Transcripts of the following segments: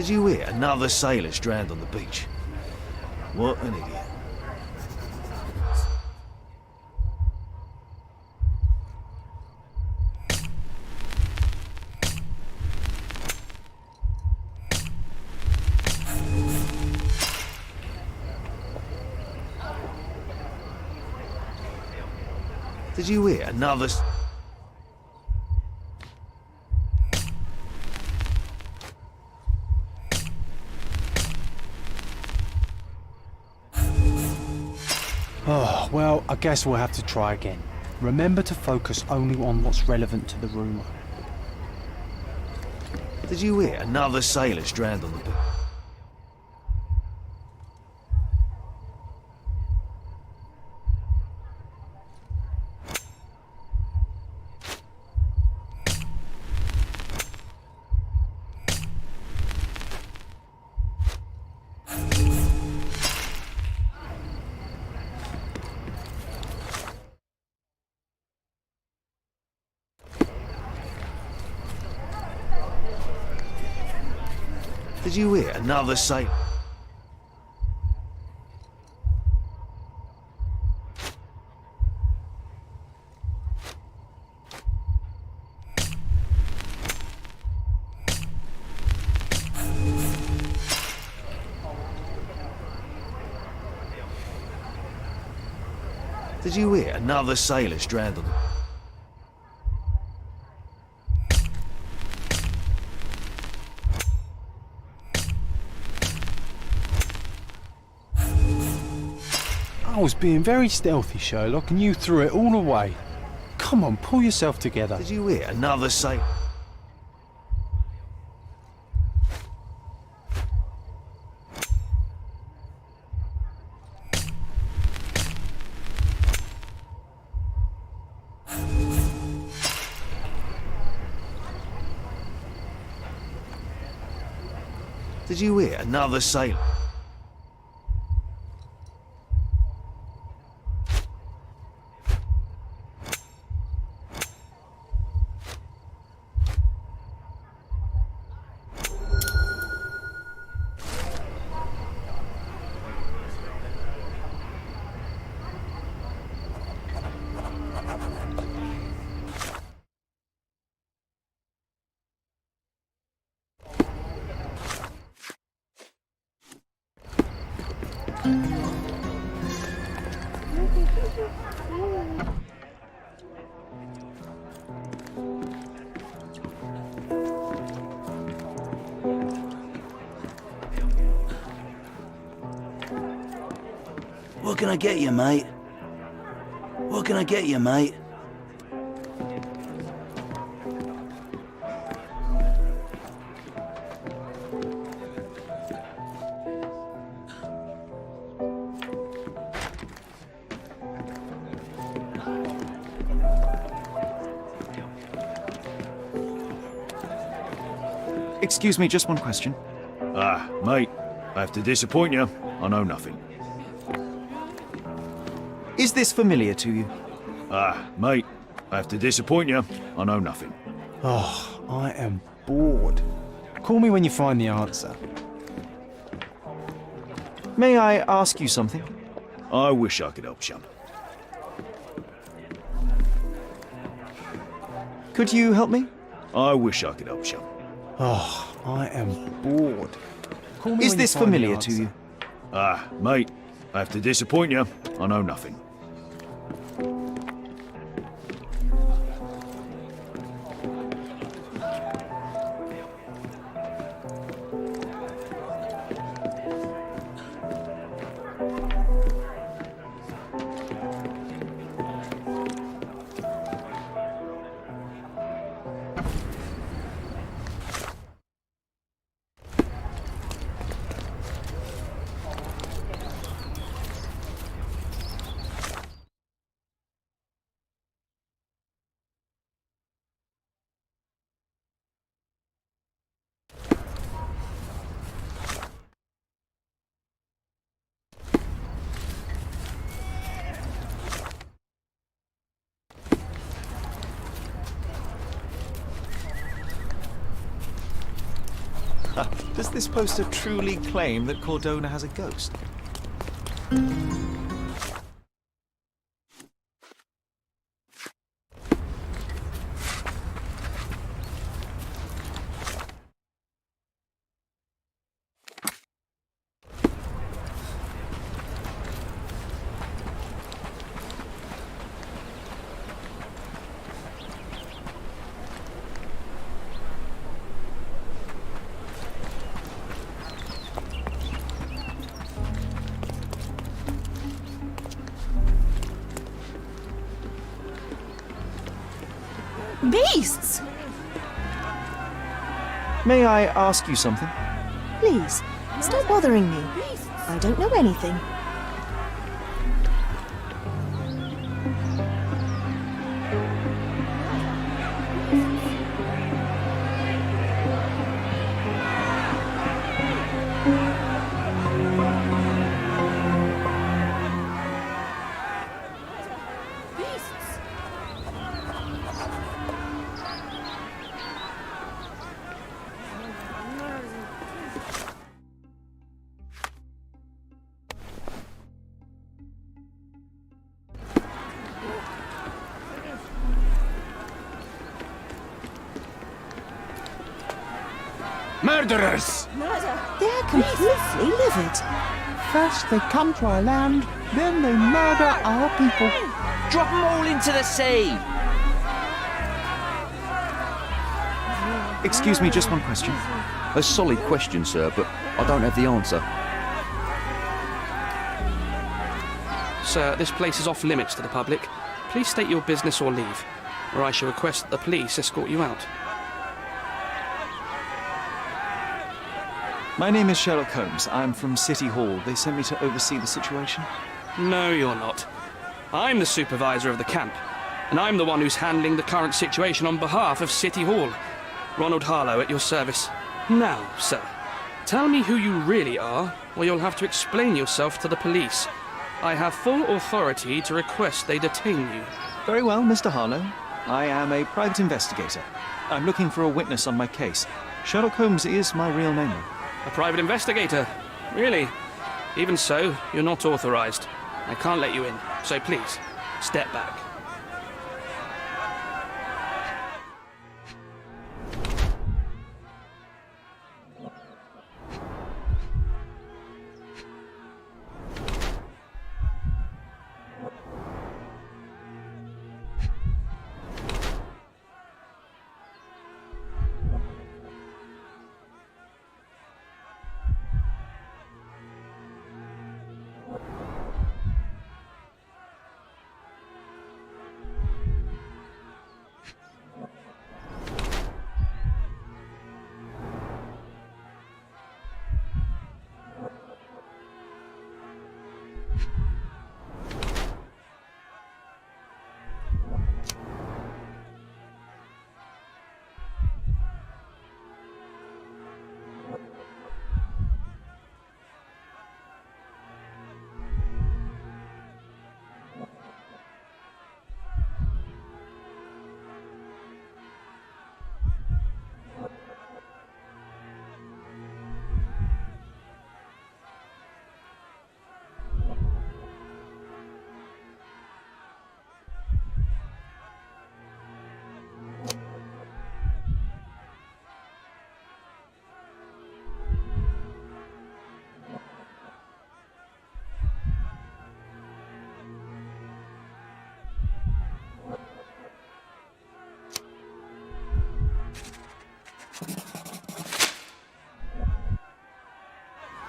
Did you hear another sailor's drowned on the beach? What an idiot. Did you hear another... Oh, well, I guess we'll have to try again. Remember to focus only on what's relevant to the rumour. Did you hear another sailor's drowned on the beach? Did you hear another sailor? Did you hear another sailor's drowned on the... I was being very stealthy, Sherlock, and you threw it all away. Come on, pull yourself together. Did you hear another sailor? Did you hear another sailor? What can I get you, mate? What can I get you, mate? Excuse me, just one question. Ah, mate, I have to disappoint you. I know nothing. Is this familiar to you? Ah, mate, I have to disappoint you. I know nothing. Oh, I am bored. Call me when you find the answer. May I ask you something? I wish I could help you. Could you help me? I wish I could help you. Oh, I am bored. Call me Is when this you find the familiar to answer. you? Ah, mate, I have to disappoint you. I know nothing. Does this poster truly claim that Cordona has a ghost? Beasts! May I ask you something? Please, stop bothering me. I don't know anything. Murderers! They're completely livid. First they come to our land, then they murder our people. Drop them all into the sea! Excuse me, just one question. A solid question, sir, but I don't have the answer. Sir, this place is off limits to the public. Please state your business or leave, or I shall request that the police escort you out. My name is Sherlock Holmes. I'm from City Hall. They sent me to oversee the situation. No, you're not. I'm the supervisor of the camp, and I'm the one who's handling the current situation on behalf of City Hall. Ronald Harlow at your service. Now, sir, tell me who you really are, or you'll have to explain yourself to the police. I have full authority to request they detain you. Very well, Mr. Harlow. I am a private investigator. I'm looking for a witness on my case. Sherlock Holmes is my real name. A private investigator? Really? Even so, you're not authorized. I can't let you in, so please, step back.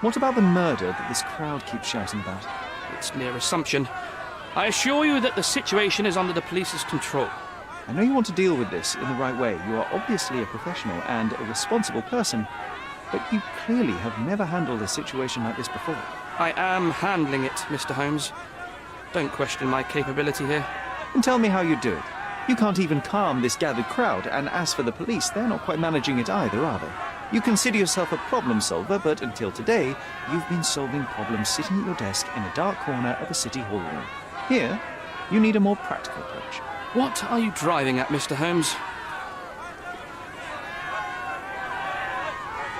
What about the murder that this crowd keeps shouting about? It's mere assumption. I assure you that the situation is under the police's control. I know you want to deal with this in the right way. You are obviously a professional and a responsible person, but you clearly have never handled a situation like this before. I am handling it, Mr. Holmes. Don't question my capability here. And tell me how you do it. You can't even calm this gathered crowd, and as for the police, they're not quite managing it either, are they? You consider yourself a problem solver, but until today, you've been solving problems sitting at your desk in a dark corner of a city hall room. Here, you need a more practical approach. What are you driving at, Mr. Holmes?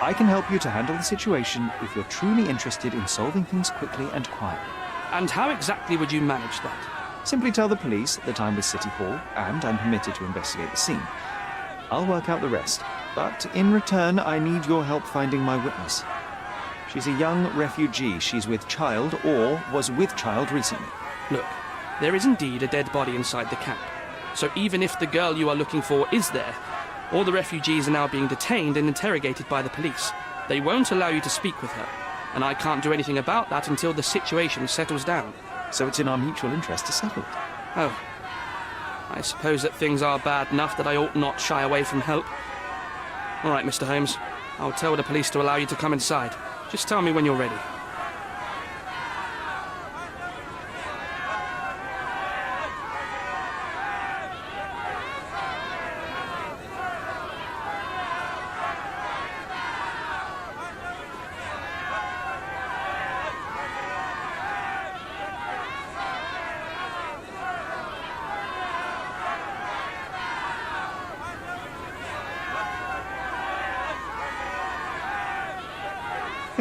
I can help you to handle the situation if you're truly interested in solving things quickly and quietly. And how exactly would you manage that? Simply tell the police that I'm with City Hall and I'm permitted to investigate the scene. I'll work out the rest, but in return I need your help finding my witness. She's a young refugee. She's with child or was with child recently. Look, there is indeed a dead body inside the camp. So even if the girl you are looking for is there, all the refugees are now being detained and interrogated by the police. They won't allow you to speak with her, and I can't do anything about that until the situation settles down. So it's in our mutual interest to settle it. Oh. I suppose that things are bad enough that I ought not shy away from help. All right, Mr. Holmes. I'll tell the police to allow you to come inside. Just tell me when you're ready.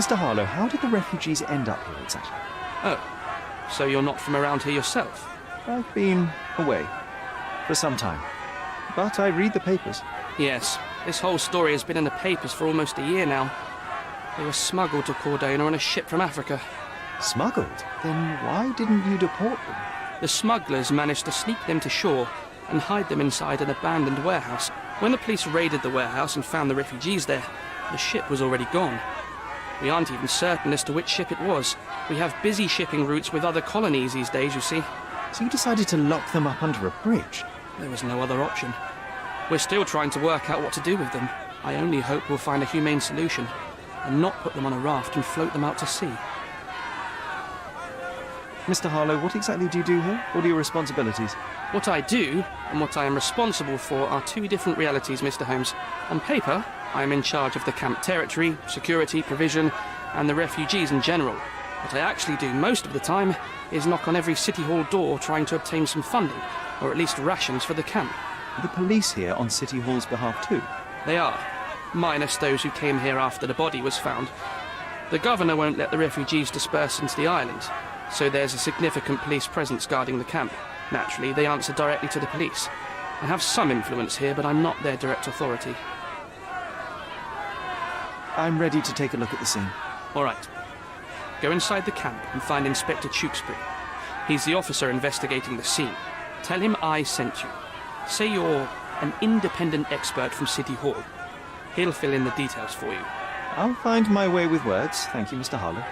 Mr. Harlow, how did the refugees end up here exactly? Oh, so you're not from around here yourself? I've been away for some time, but I read the papers. Yes, this whole story has been in the papers for almost a year now. They were smuggled to Cordona on a ship from Africa. Smuggled? Then why didn't you deport them? The smugglers managed to sneak them to shore and hide them inside an abandoned warehouse. When the police raided the warehouse and found the refugees there, the ship was already gone. We aren't even certain as to which ship it was. We have busy shipping routes with other colonies these days, you see. So you decided to lock them up under a bridge? There was no other option. We're still trying to work out what to do with them. I only hope we'll find a humane solution and not put them on a raft and float them out to sea. Mr. Harlow, what exactly do you do here? What are your responsibilities? What I do and what I am responsible for are two different realities, Mr. Holmes. On paper, I am in charge of the camp territory, security, provision, and the refugees in general. What I actually do most of the time is knock on every City Hall door trying to obtain some funding, or at least rations for the camp. The police here on City Hall's behalf too? They are, minus those who came here after the body was found. The governor won't let the refugees disperse into the island, so there's a significant police presence guarding the camp. Naturally, they answer directly to the police. I have some influence here, but I'm not their direct authority. I'm ready to take a look at the scene. All right. Go inside the camp and find Inspector Tewkesbury. He's the officer investigating the scene. Tell him I sent you. Say you're an independent expert from City Hall. He'll fill in the details for you. I'll find my way with words. Thank you, Mr. Harlow.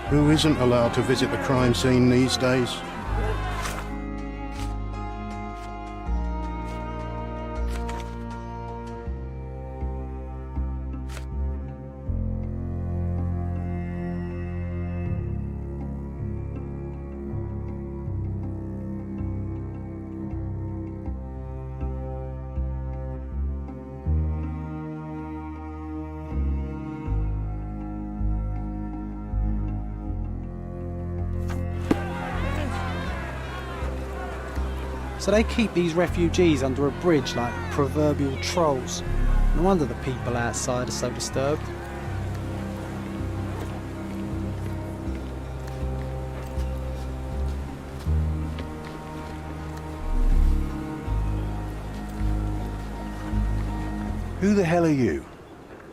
Who isn't allowed to visit the crime scene these days? So they keep these refugees under a bridge like proverbial trolls. No wonder the people outside are so disturbed. Who the hell are you?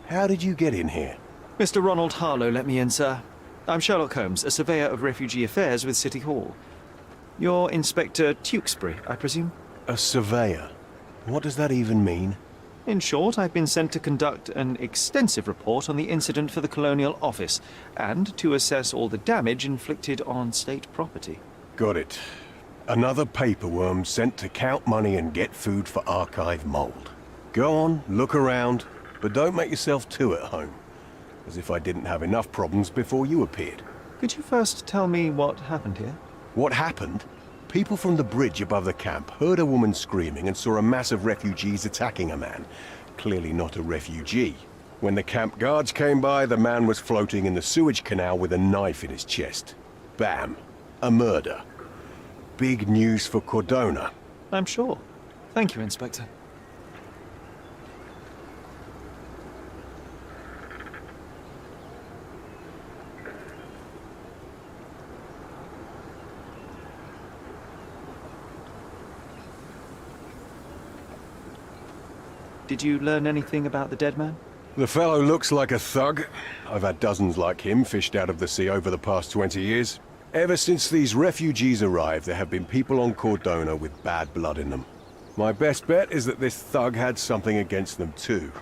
How did you get in here? Mr. Ronald Harlow let me in, sir. I'm Sherlock Holmes, a surveyor of refugee affairs with City Hall. You're Inspector Tewkesbury, I presume? A surveyor? What does that even mean? In short, I've been sent to conduct an extensive report on the incident for the Colonial Office, and to assess all the damage inflicted on state property. Got it. Another paperworm sent to count money and get food for archive mold. Go on, look around, but don't make yourself too at home. As if I didn't have enough problems before you appeared. Could you first tell me what happened here? What happened? People from the bridge above the camp heard a woman screaming and saw a mass of refugees attacking a man. Clearly not a refugee. When the camp guards came by, the man was floating in the sewage canal with a knife in his chest. Bam. A murder. Big news for Cordona. I'm sure. Thank you, Inspector. Did you learn anything about the dead man? The fellow looks like a thug. I've had dozens like him fished out of the sea over the past 20 years. Ever since these refugees arrived, there have been people on Cordona with bad blood in them. My best bet is that this thug had something against them too.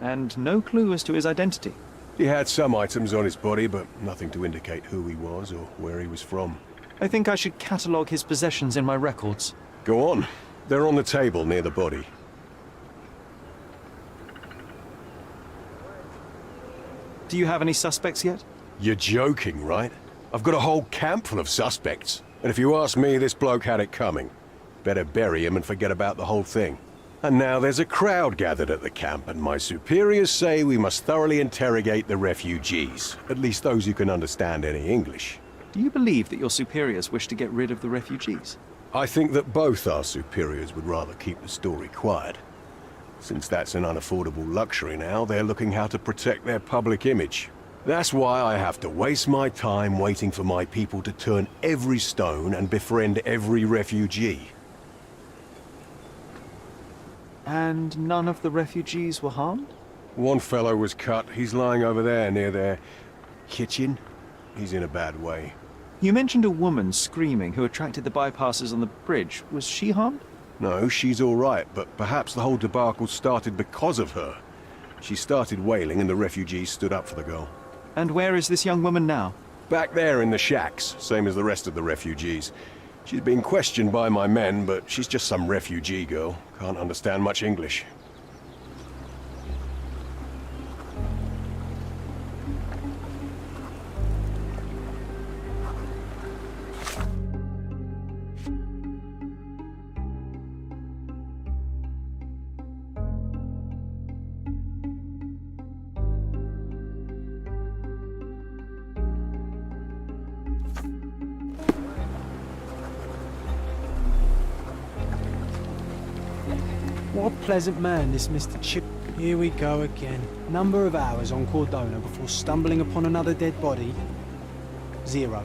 And no clue as to his identity? He had some items on his body, but nothing to indicate who he was or where he was from. I think I should catalogue his possessions in my records. Go on. They're on the table near the body. Do you have any suspects yet? You're joking, right? I've got a whole camp full of suspects. And if you ask me, this bloke had it coming. Better bury him and forget about the whole thing. And now there's a crowd gathered at the camp, and my superiors say we must thoroughly interrogate the refugees. At least those who can understand any English. Do you believe that your superiors wish to get rid of the refugees? I think that both our superiors would rather keep the story quiet. Since that's an unaffordable luxury now, they're looking how to protect their public image. That's why I have to waste my time waiting for my people to turn every stone and befriend every refugee. And none of the refugees were harmed? One fellow was cut. He's lying over there near their kitchen. He's in a bad way. You mentioned a woman screaming who attracted the bypassers on the bridge. Was she harmed? No, she's all right, but perhaps the whole debacle started because of her. She started wailing and the refugees stood up for the girl. And where is this young woman now? Back there in the shacks, same as the rest of the refugees. She's been questioned by my men, but she's just some refugee girl. Can't understand much English. What a pleasant man, this Mr. Chip. Here we go again. Number of hours on Cordona before stumbling upon another dead body? 0.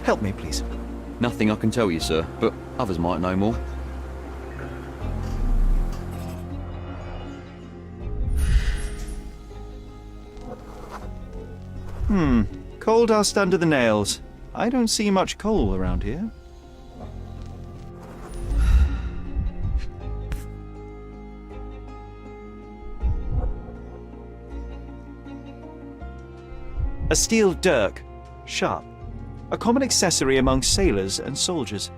Help me, please. Nothing I can tell you, sir, but others might know more. Coal dust under the nails. I don't see much coal around here. A steel dirk. Sharp. A common accessory among sailors and soldiers.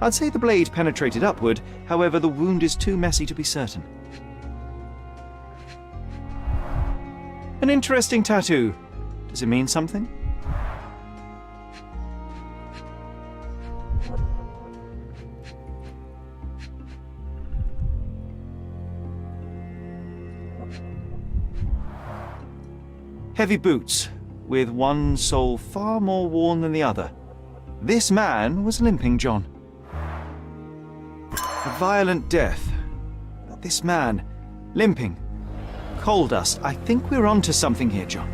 I'd say the blade penetrated upward, however the wound is too messy to be certain. An interesting tattoo. Does it mean something? Heavy boots, with one sole far more worn than the other. This man was limping, John. A violent death. This man, limping. Coal dust. I think we're onto something here, John.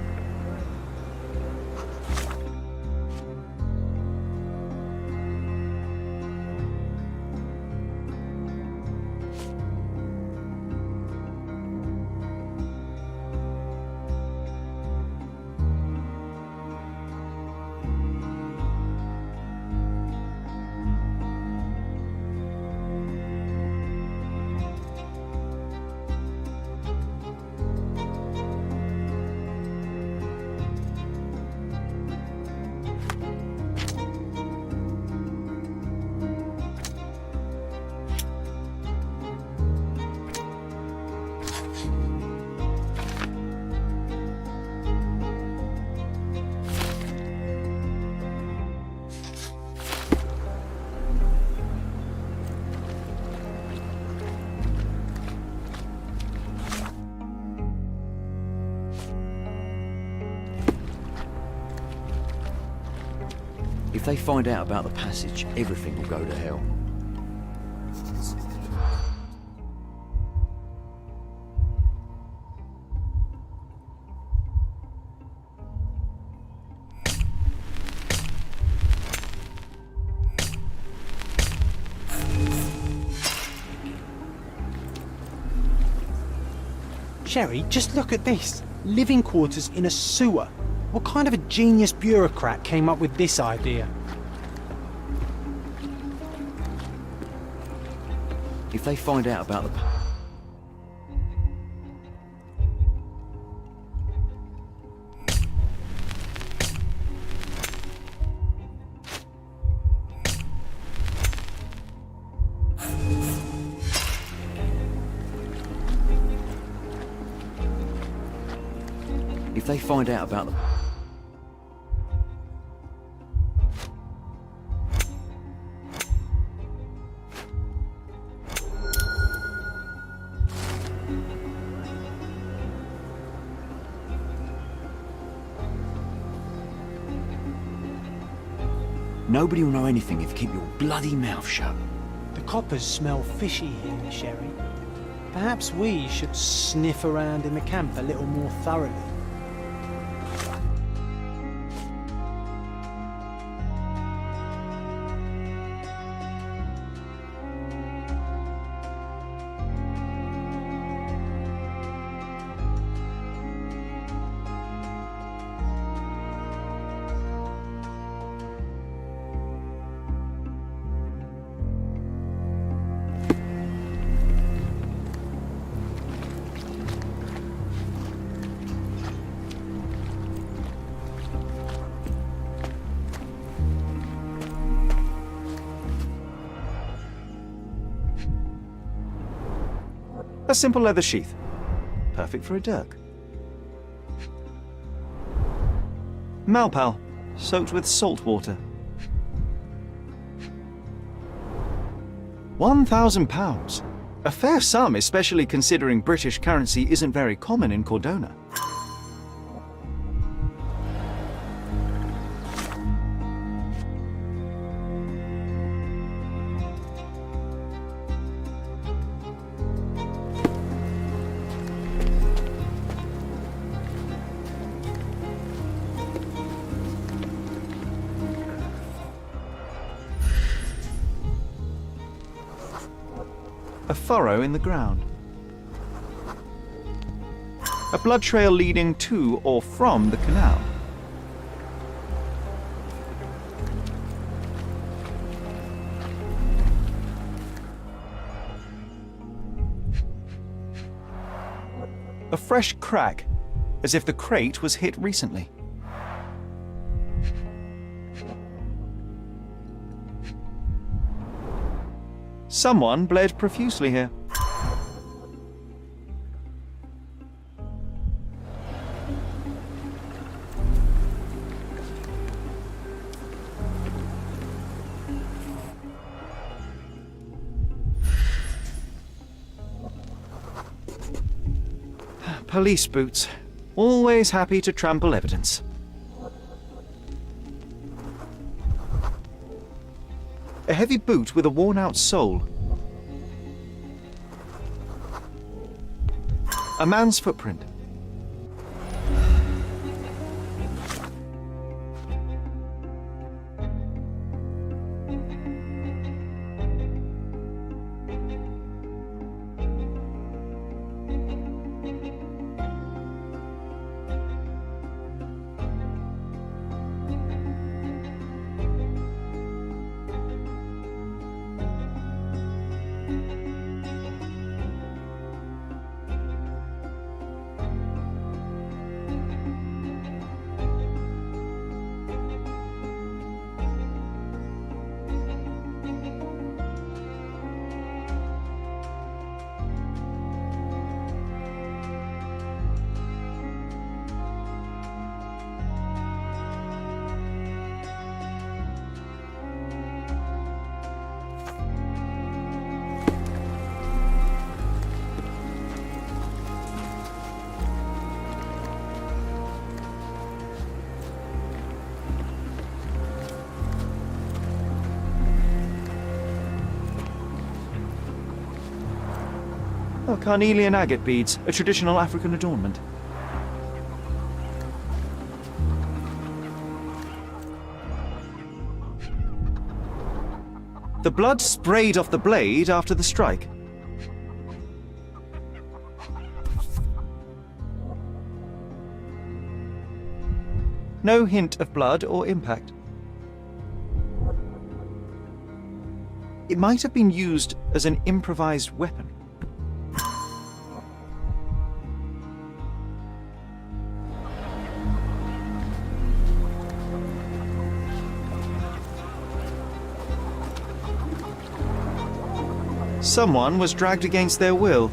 If they find out about the passage, everything will go to hell. Sherry, just look at this. Living quarters in a sewer. What kind of a genius bureaucrat came up with this idea? If they find out about the... If they find out about the... Nobody will know anything if you keep your bloody mouth shut. The coppers smell fishy here, Sherry. Perhaps we should sniff around in the camp a little more thoroughly. A simple leather sheath. Perfect for a dirk. Malpal, soaked with salt water. £1,000. A fair sum, especially considering British currency isn't very common in Cordona. A furrow in the ground. A blood trail leading to or from the canal. A fresh crack, as if the crate was hit recently. Someone bled profusely here. Police boots. Always happy to trample evidence. A heavy boot with a worn-out sole. A man's footprint. Oh, carnelian agate beads, a traditional African adornment. The blood sprayed off the blade after the strike. No hint of blood or impact. It might have been used as an improvised weapon. Someone was dragged against their will.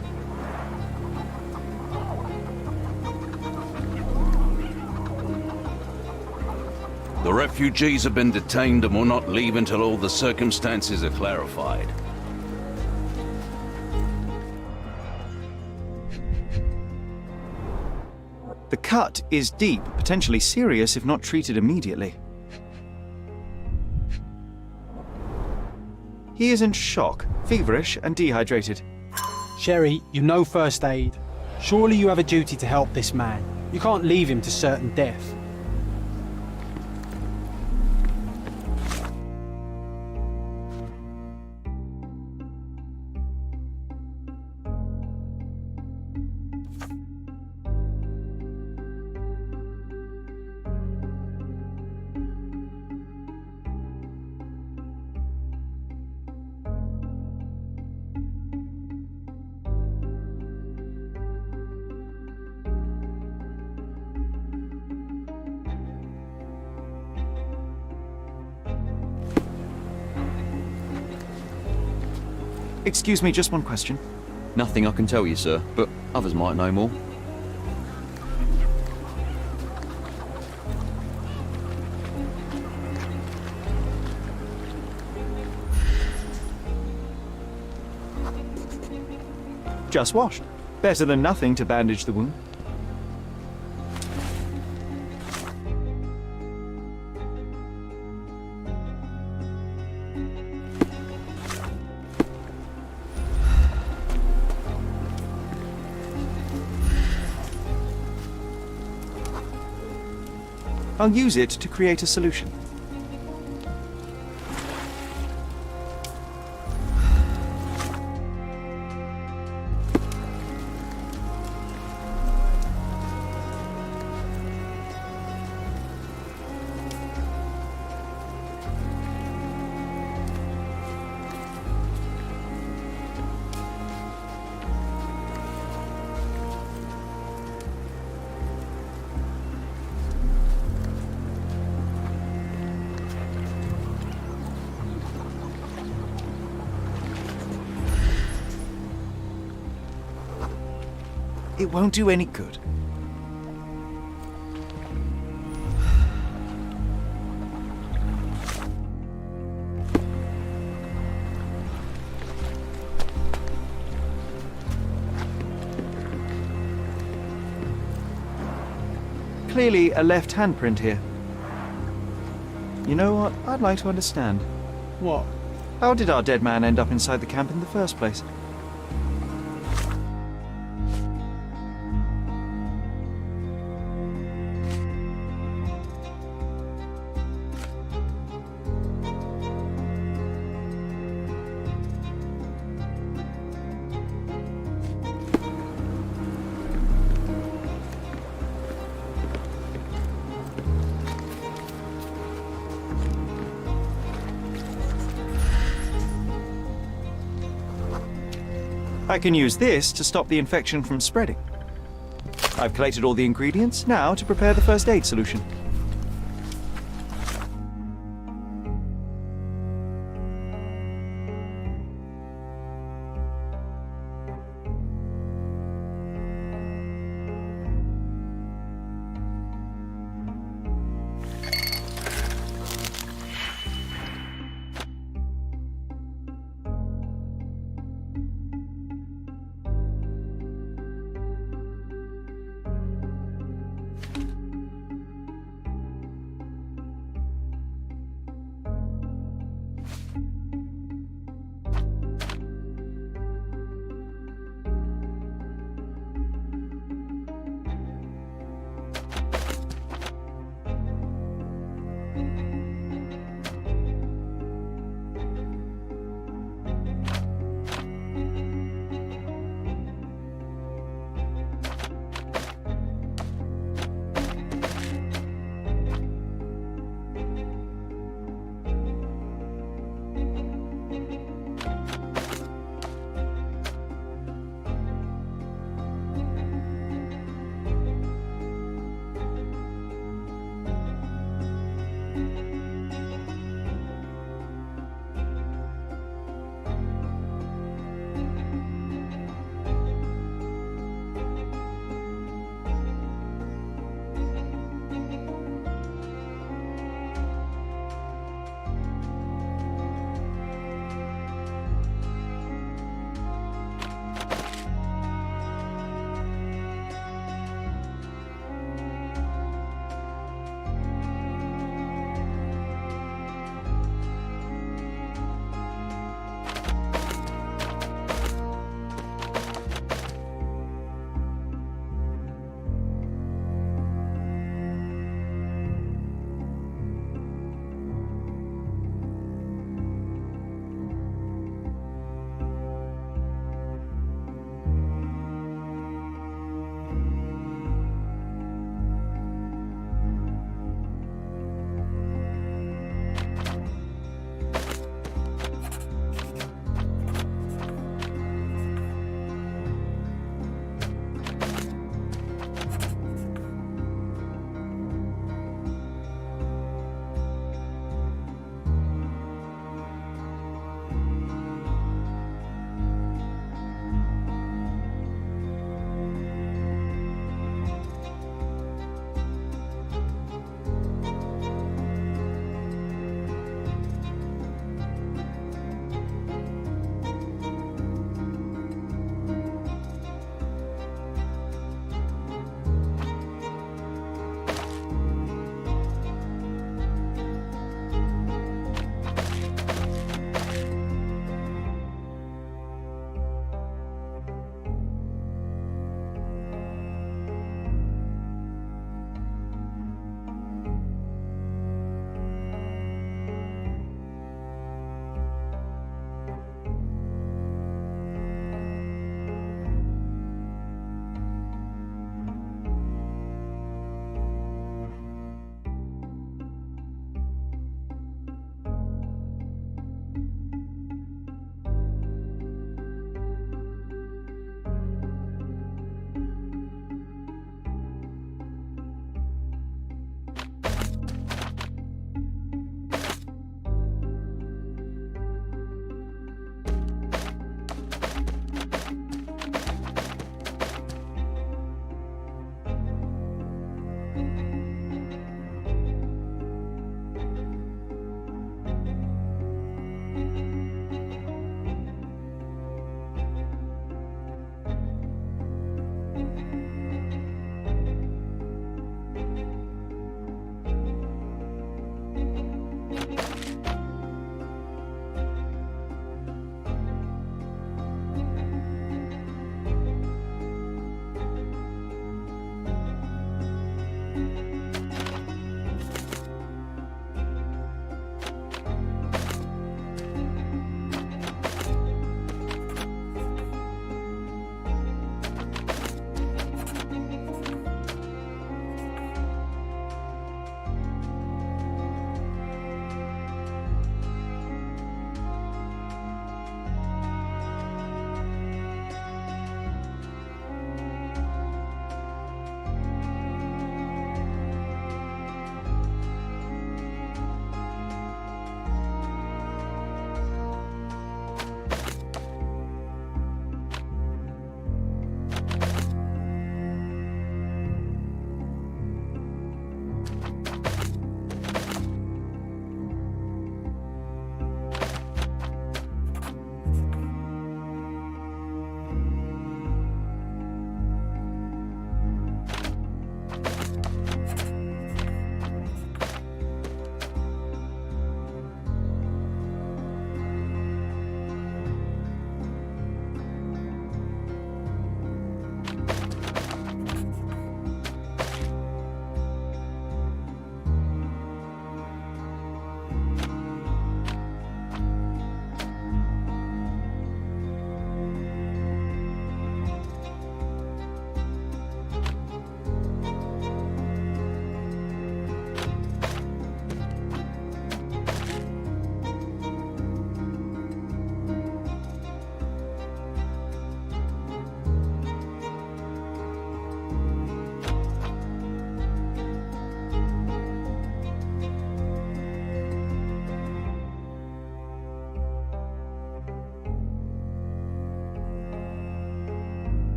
The refugees have been detained and will not leave until all the circumstances are clarified. The cut is deep, potentially serious if not treated immediately. He is in shock, feverish and dehydrated. Sherry, you know first aid. Surely you have a duty to help this man. You can't leave him to certain death. Excuse me, just one question. Nothing I can tell you, sir, but others might know more. Just washed. Better than nothing to bandage the wound. I'll use it to create a solution. It won't do any good. clearly a left handprint here. You know what? I'd like to understand. What? How did our dead man end up inside the camp in the first place? I can use this to stop the infection from spreading. I've collated all the ingredients, now to prepare the first aid solution.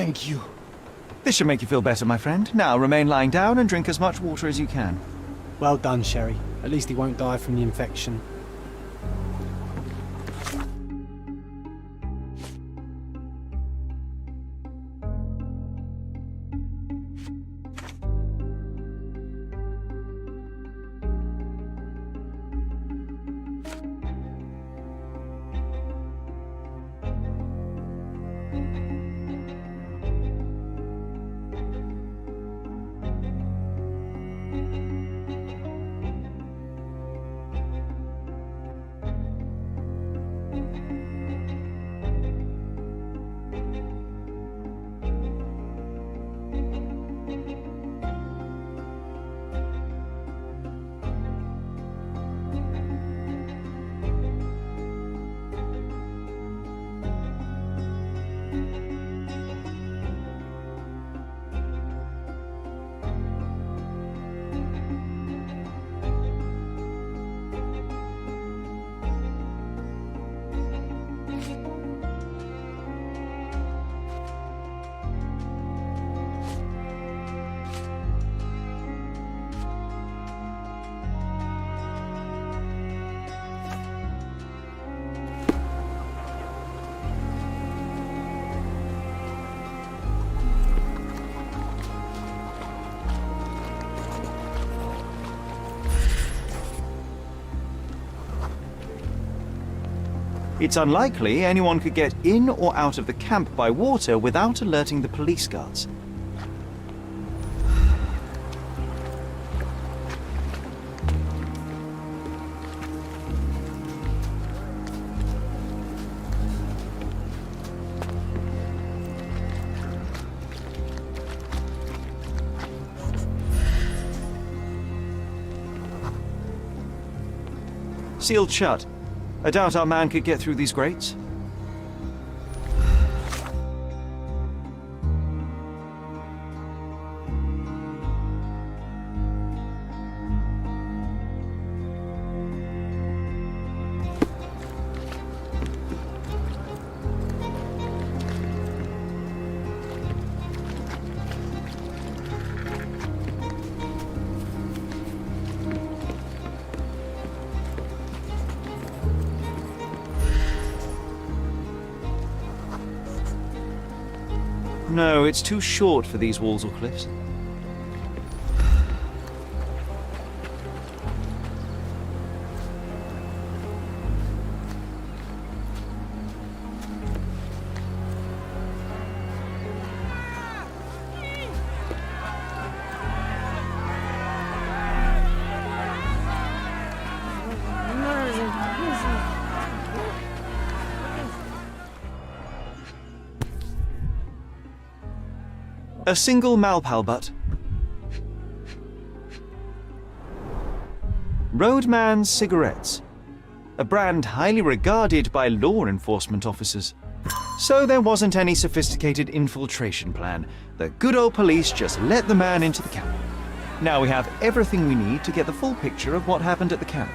Thank you. This should make you feel better, my friend. Now remain lying down and drink as much water as you can. Well done, Sherry. At least he won't die from the infection. It's unlikely anyone could get in or out of the camp by water without alerting the police guards. Sealed shut. I doubt our man could get through these grates. No, it's too short for these walls or cliffs. A single Malpal butt. Roadman cigarettes. A brand highly regarded by law enforcement officers. So there wasn't any sophisticated infiltration plan. The good old police just let the man into the camp. Now we have everything we need to get the full picture of what happened at the camp.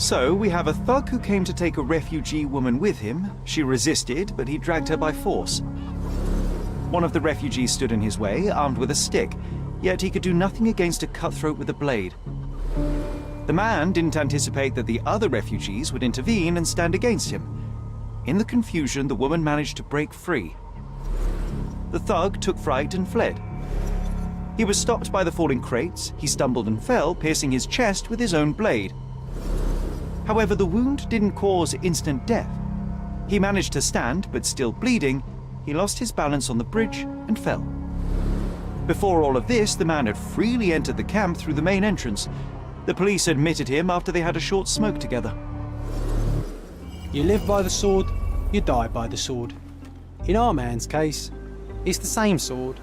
So, we have a thug who came to take a refugee woman with him. She resisted, but he dragged her by force. One of the refugees stood in his way, armed with a stick, yet he could do nothing against a cutthroat with a blade. The man didn't anticipate that the other refugees would intervene and stand against him. In the confusion, the woman managed to break free. The thug took fright and fled. He was stopped by the falling crates. He stumbled and fell, piercing his chest with his own blade. However, the wound didn't cause instant death. He managed to stand, but still bleeding, he lost his balance on the bridge and fell. Before all of this, the man had freely entered the camp through the main entrance. The police admitted him after they had a short smoke together. You live by the sword, you die by the sword. In our man's case, it's the same sword.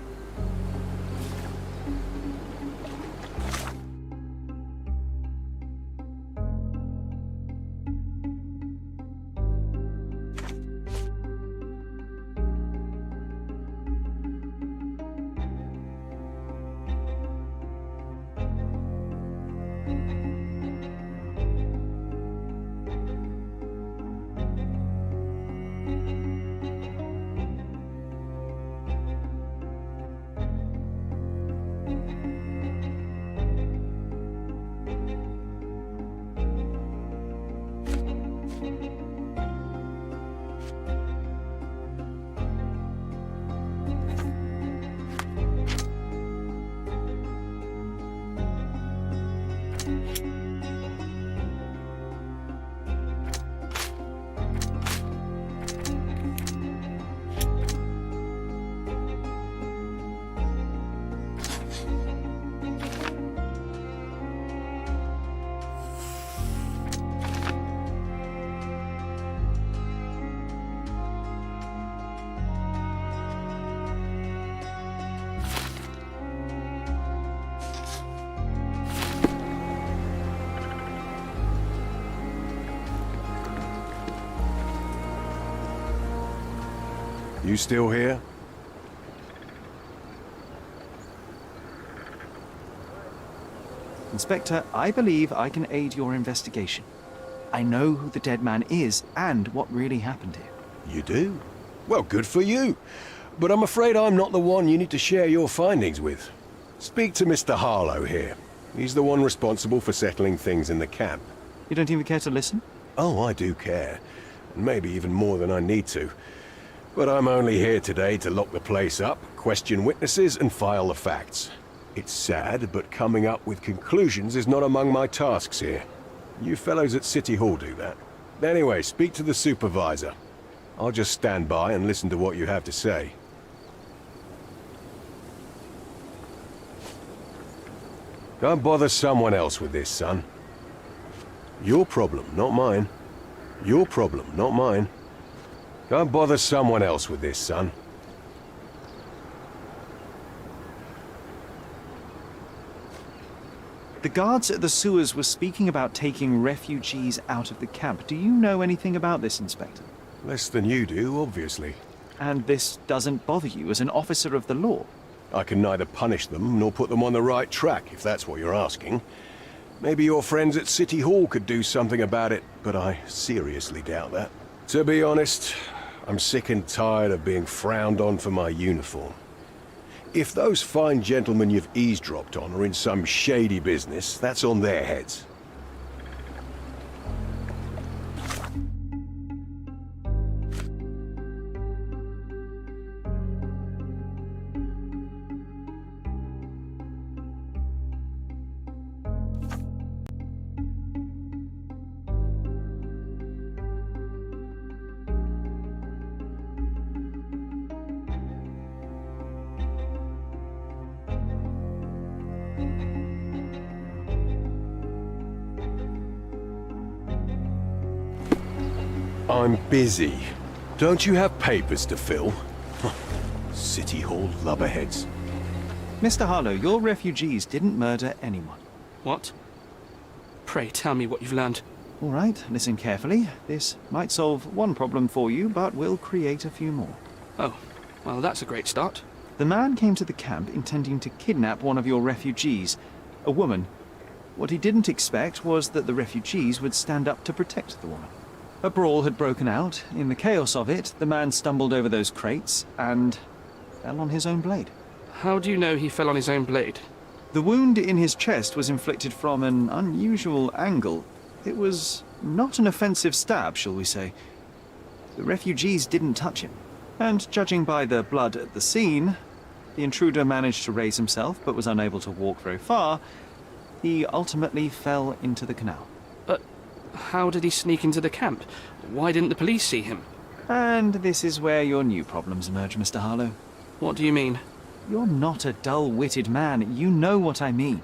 You still here? Inspector, I believe I can aid your investigation. I know who the dead man is and what really happened here. You do? Well, good for you. But I'm afraid I'm not the one you need to share your findings with. Speak to Mr. Harlow here. He's the one responsible for settling things in the camp. You don't even care to listen? Oh, I do care. And maybe even more than I need to. But I'm only here today to lock the place up, question witnesses, and file the facts. It's sad, but coming up with conclusions is not among my tasks here. You fellows at City Hall do that. Anyway, speak to the supervisor. I'll just stand by and listen to what you have to say. Go and bother someone else with this, son. Your problem, not mine. Your problem, not mine. Go and bother someone else with this, son. The guards at the sewers were speaking about taking refugees out of the camp. Do you know anything about this, Inspector? Less than you do, obviously. And this doesn't bother you as an officer of the law? I can neither punish them nor put them on the right track, if that's what you're asking. Maybe your friends at City Hall could do something about it, but I seriously doubt that. To be honest, I'm sick and tired of being frowned on for my uniform. If those fine gentlemen you've eavesdropped on are in some shady business, that's on their heads. I'm busy. Don't you have papers to fill? City Hall lubberheads. Mr. Harlow, your refugees didn't murder anyone. What? Pray tell me what you've learned. All right, listen carefully. This might solve one problem for you, but will create a few more. Oh, well, that's a great start. The man came to the camp intending to kidnap one of your refugees, a woman. What he didn't expect was that the refugees would stand up to protect the woman. A brawl had broken out. In the chaos of it, the man stumbled over those crates and fell on his own blade. How do you know he fell on his own blade? The wound in his chest was inflicted from an unusual angle. It was not an offensive stab, shall we say. The refugees didn't touch him. And judging by the blood at the scene, the intruder managed to raise himself but was unable to walk very far. He ultimately fell into the canal. But how did he sneak into the camp? Why didn't the police see him? And this is where your new problems emerge, Mr. Harlow. What do you mean? You're not a dull-witted man. You know what I mean.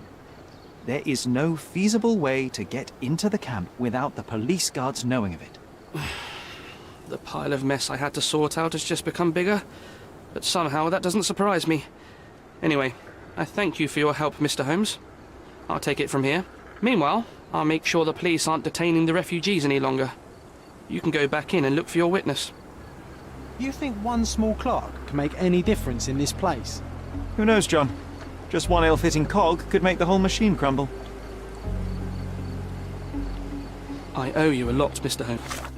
There is no feasible way to get into the camp without the police guards knowing of it. The pile of mess I had to sort out has just become bigger, but somehow that doesn't surprise me. Anyway, I thank you for your help, Mr. Holmes. I'll take it from here. Meanwhile, I'll make sure the police aren't detaining the refugees any longer. You can go back in and look for your witness. You think one small clerk can make any difference in this place? Who knows, John? Just one ill-fitting cog could make the whole machine crumble. I owe you a lot, Mr. Holmes.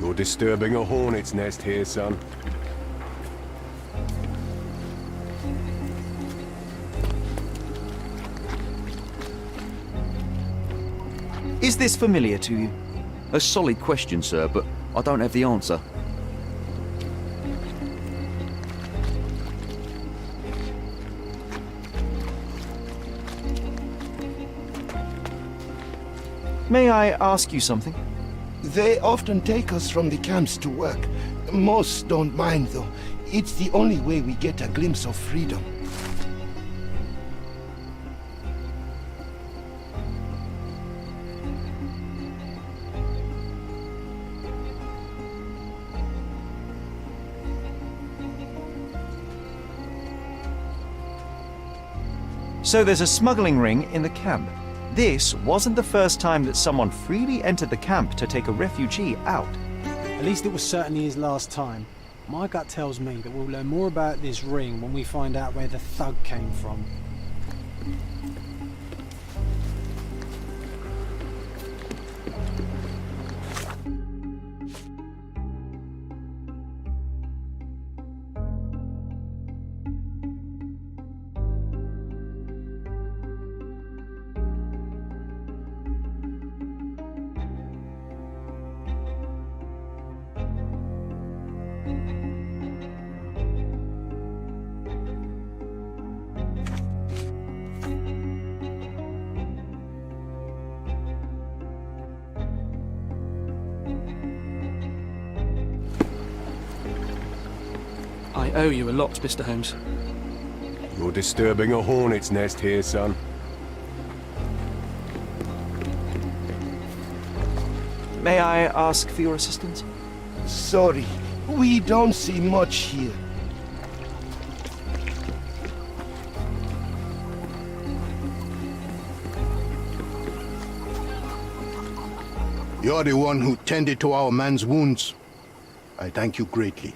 You're disturbing a hornet's nest here, son. Is this familiar to you? A solid question, sir, but I don't have the answer. May I ask you something? They often take us from the camps to work. Most don't mind, though. It's the only way we get a glimpse of freedom. So there's a smuggling ring in the camp. This wasn't the first time that someone freely entered the camp to take a refugee out. At least it was certainly his last time. My gut tells me that we'll learn more about this ring when we find out where the thug came from. I owe you a lot, Mr. Holmes. You're disturbing a hornet's nest here, son. May I ask for your assistance? Sorry, we don't see much here. You're the one who tended to our man's wounds. I thank you greatly.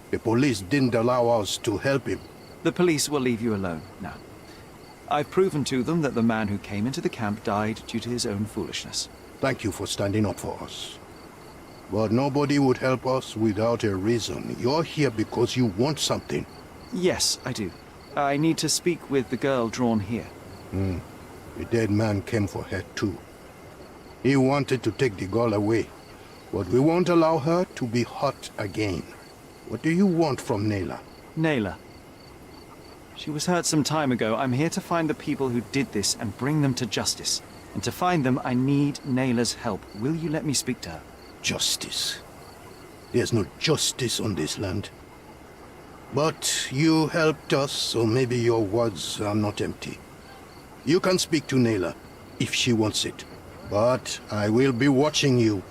The police didn't allow us to help him. The police will leave you alone now. I've proven to them that the man who came into the camp died due to his own foolishness. Thank you for standing up for us. But nobody would help us without a reason. You're here because you want something. Yes, I do. I need to speak with the girl drawn here. The dead man came for her too. He wanted to take the girl away, but we won't allow her to be hurt again. What do you want from Nayla? Nayla. She was hurt some time ago. I'm here to find the people who did this and bring them to justice. And to find them, I need Nayla's help. Will you let me speak to her? Justice. There's no justice on this land. But you helped us, so maybe your words are not empty. You can speak to Nayla, if she wants it. But I will be watching you.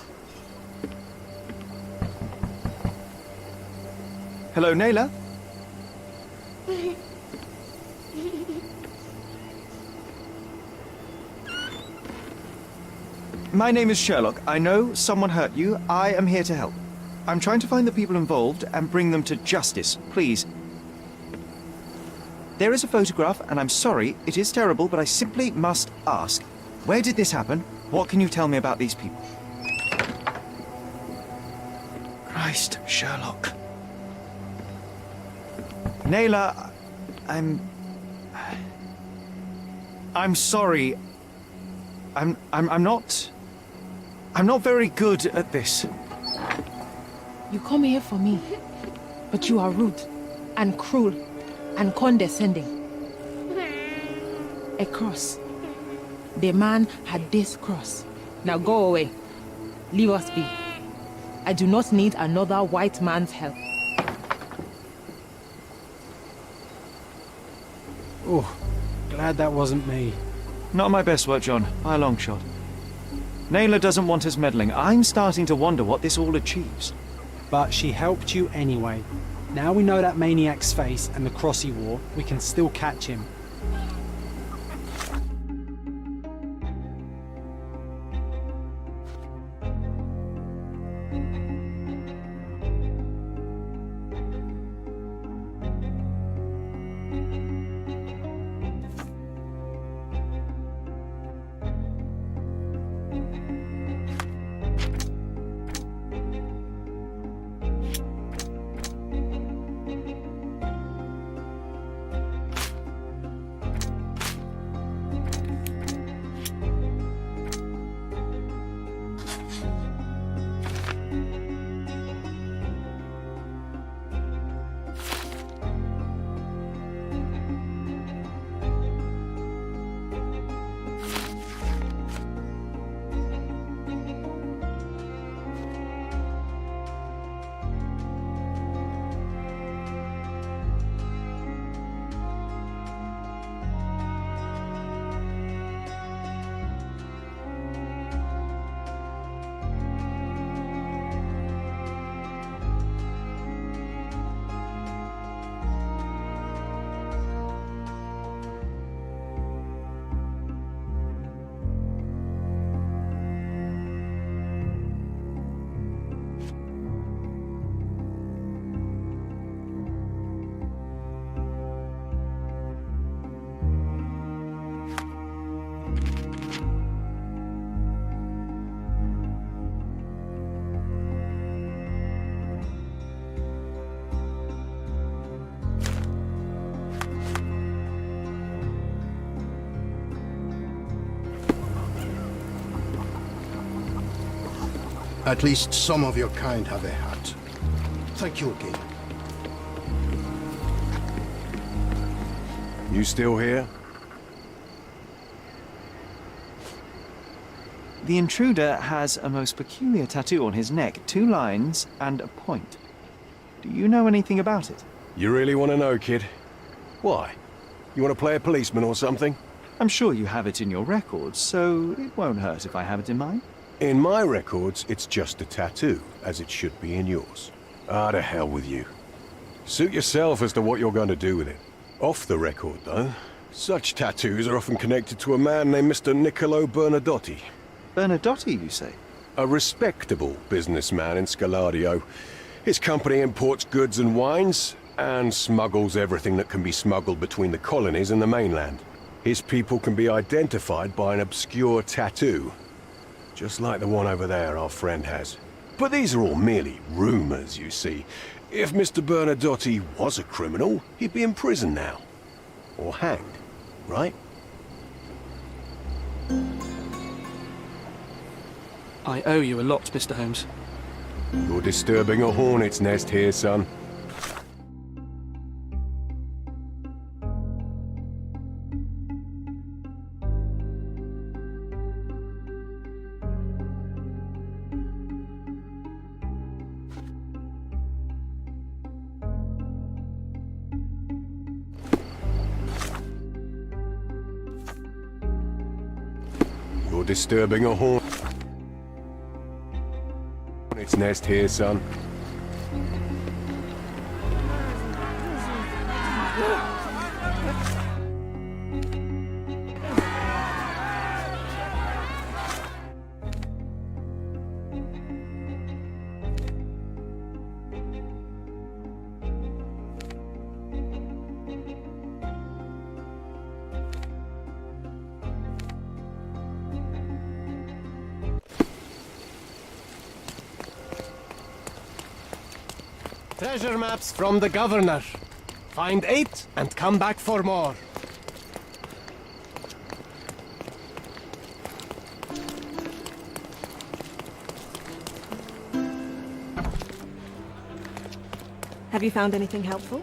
Hello, Nayla? My name is Sherlock. I know someone hurt you. I am here to help. I'm trying to find the people involved and bring them to justice. Please. There is a photograph, and I'm sorry, it is terrible, but I simply must ask. Where did this happen? What can you tell me about these people? Christ, Sherlock. Nayla, I'm sorry. I'm not very good at this. You come here for me, but you are rude and cruel and condescending. A cross. The man had this cross. Now go away. Leave us be. I do not need another white man's help. Oh, glad that wasn't me. Not my best work, John, by a long shot. Nayla doesn't want us meddling. I'm starting to wonder what this all achieves. But she helped you anyway. Now we know that maniac's face and the cross he wore, we can still catch him. At least some of your kind have a hat. Thank you again. You still here? The intruder has a most peculiar tattoo on his neck, 2 lines and a point. Do you know anything about it? You really want to know, kid? Why? You want to play a policeman or something? I'm sure you have it in your records, so it won't hurt if I have it in mine. In my records, it's just a tattoo, as it should be in yours. Ah, to hell with you. Suit yourself as to what you're going to do with it. Off the record, though, such tattoos are often connected to a man named Mr. Niccolo Bernadotti. Bernadotti, you say? A respectable businessman in Scaladio. His company imports goods and wines, and smuggles everything that can be smuggled between the colonies and the mainland. His people can be identified by an obscure tattoo, just like the one over there our friend has. But these are all merely rumors, you see. If Mr. Bernadotti was a criminal, he'd be in prison now. Or hanged, right? I owe you a lot, Mr. Holmes. You're disturbing a hornet's nest here, son. You're disturbing a hornet's nest here, son. Treasure maps from the governor. Find 8 and come back for more. Have you found anything helpful?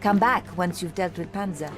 Come back once you've dealt with Panzer.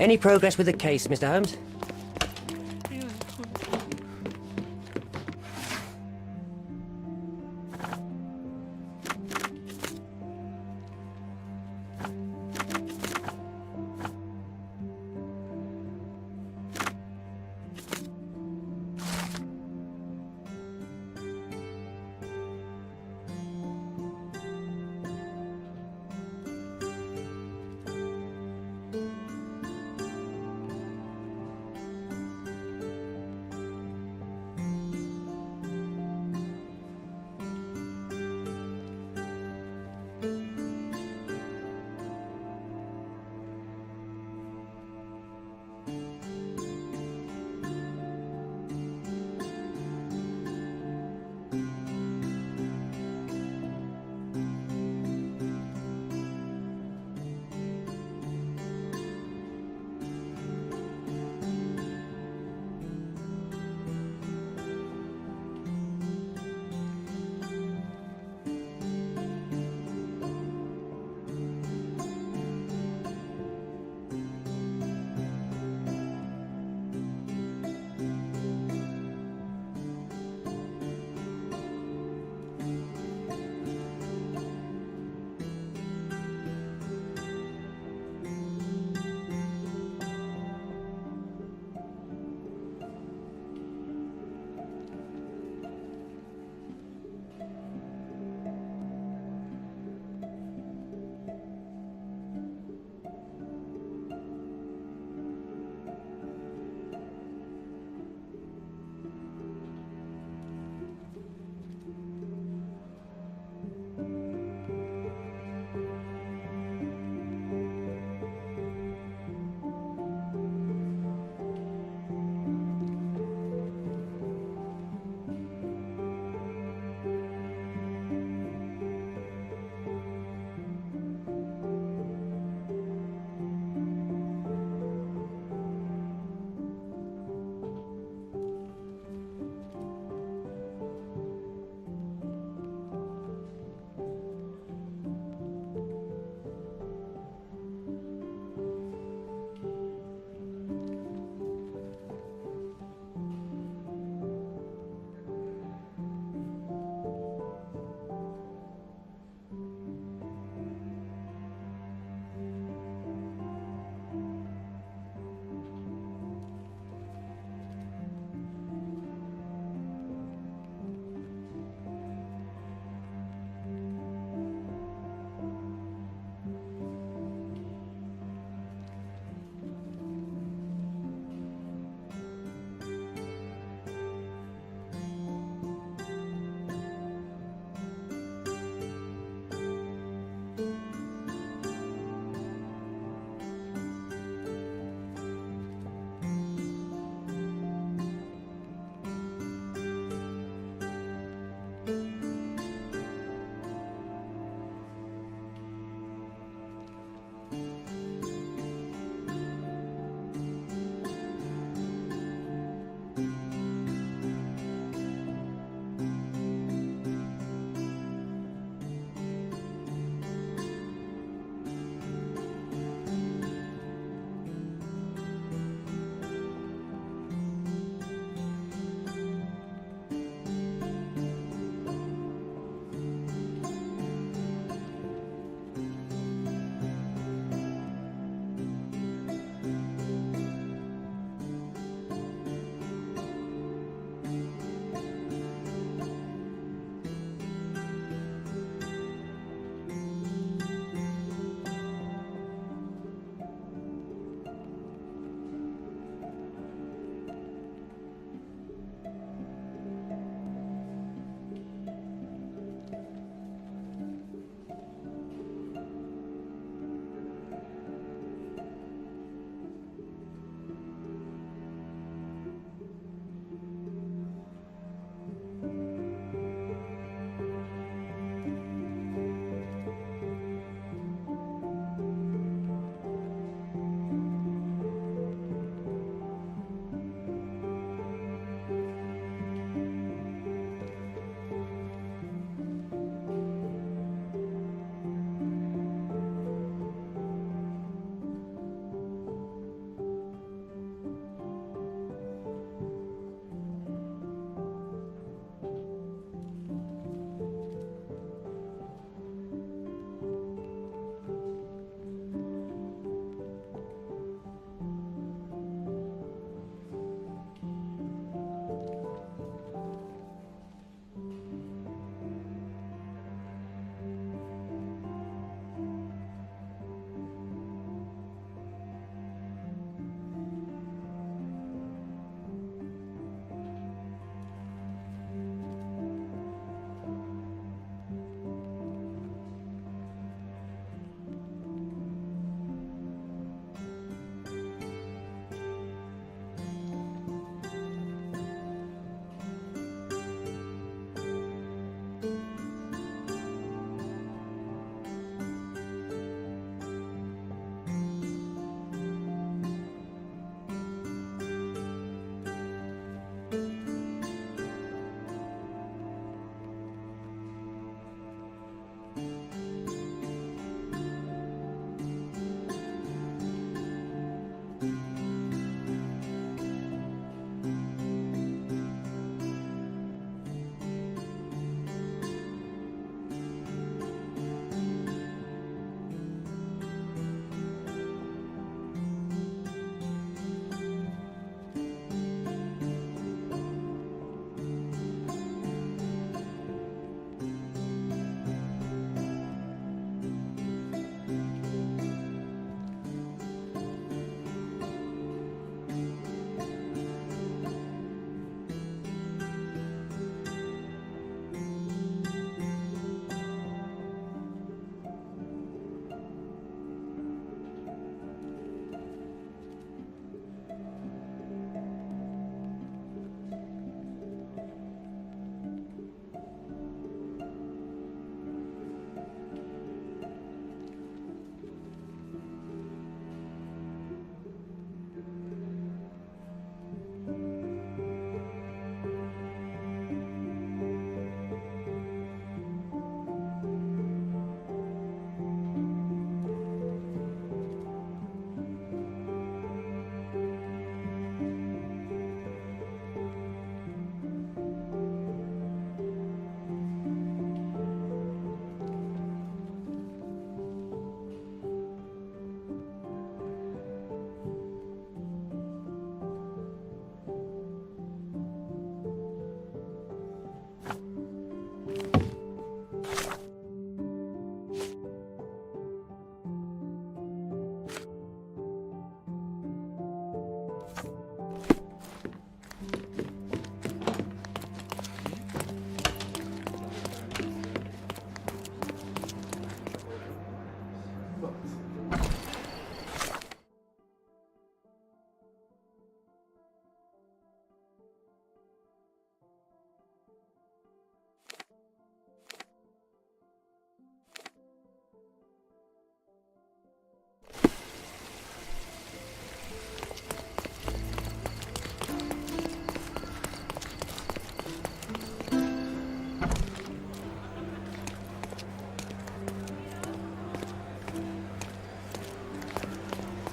Any progress with the case, Mr. Holmes?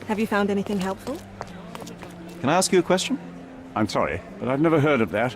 Have you found anything helpful? Can I ask you a question? I'm sorry, but I've never heard of that.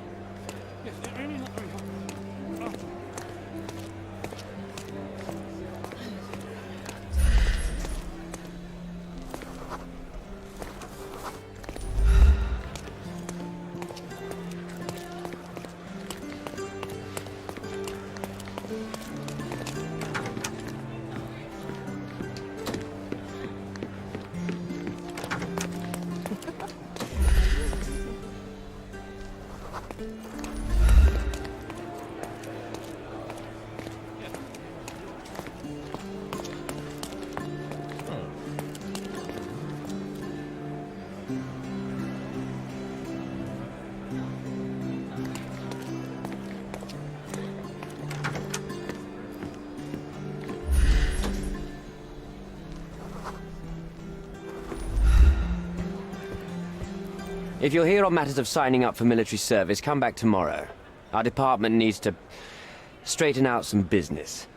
If you're here on matters of signing up for military service, come back tomorrow. Our department needs to straighten out some business.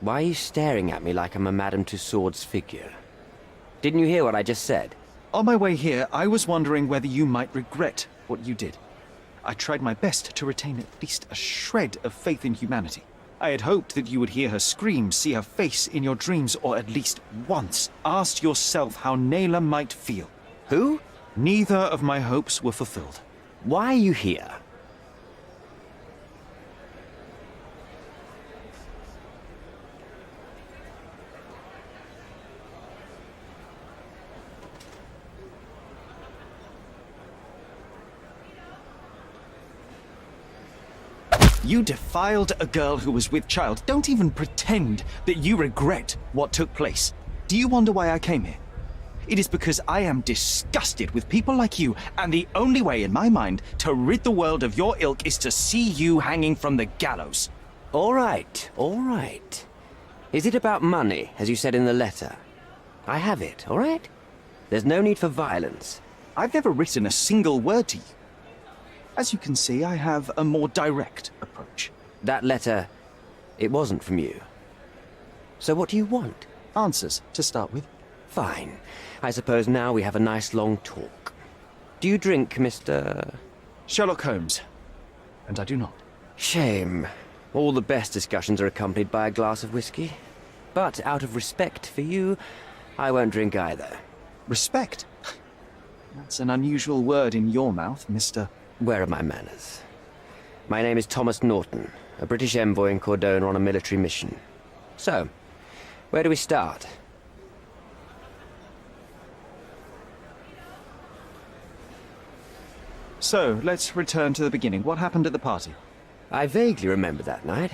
Why are you staring at me like I'm a Madame Tussauds figure? Didn't you hear what I just said? On my way here, I was wondering whether you might regret what you did. I tried my best to retain at least a shred of faith in humanity. I had hoped that you would hear her scream, see her face in your dreams, or at least once asked yourself how Naylor might feel. Who? Neither of my hopes were fulfilled. Why are you here? You defiled a girl who was with child. Don't even pretend that you regret what took place. Do you wonder why I came here? It is because I am disgusted with people like you, and the only way in my mind to rid the world of your ilk is to see you hanging from the gallows. All right, all right. Is it about money, as you said in the letter? I have it, all right? There's no need for violence. I've never written a single word to you. As you can see, I have a more direct approach. That letter, it wasn't from you. So what do you want? Answers, to start with. Fine. I suppose now we have a nice long talk. Do you drink, Mr. Sherlock Holmes. And I do not. Shame. All the best discussions are accompanied by a glass of whiskey. But out of respect for you, I won't drink either. Respect? That's an unusual word in your mouth, Mr. Where are my manners? My name is Thomas Norton, a British envoy in Cordona on a military mission. So, where do we start? So, let's return to the beginning. What happened at the party? I vaguely remember that night.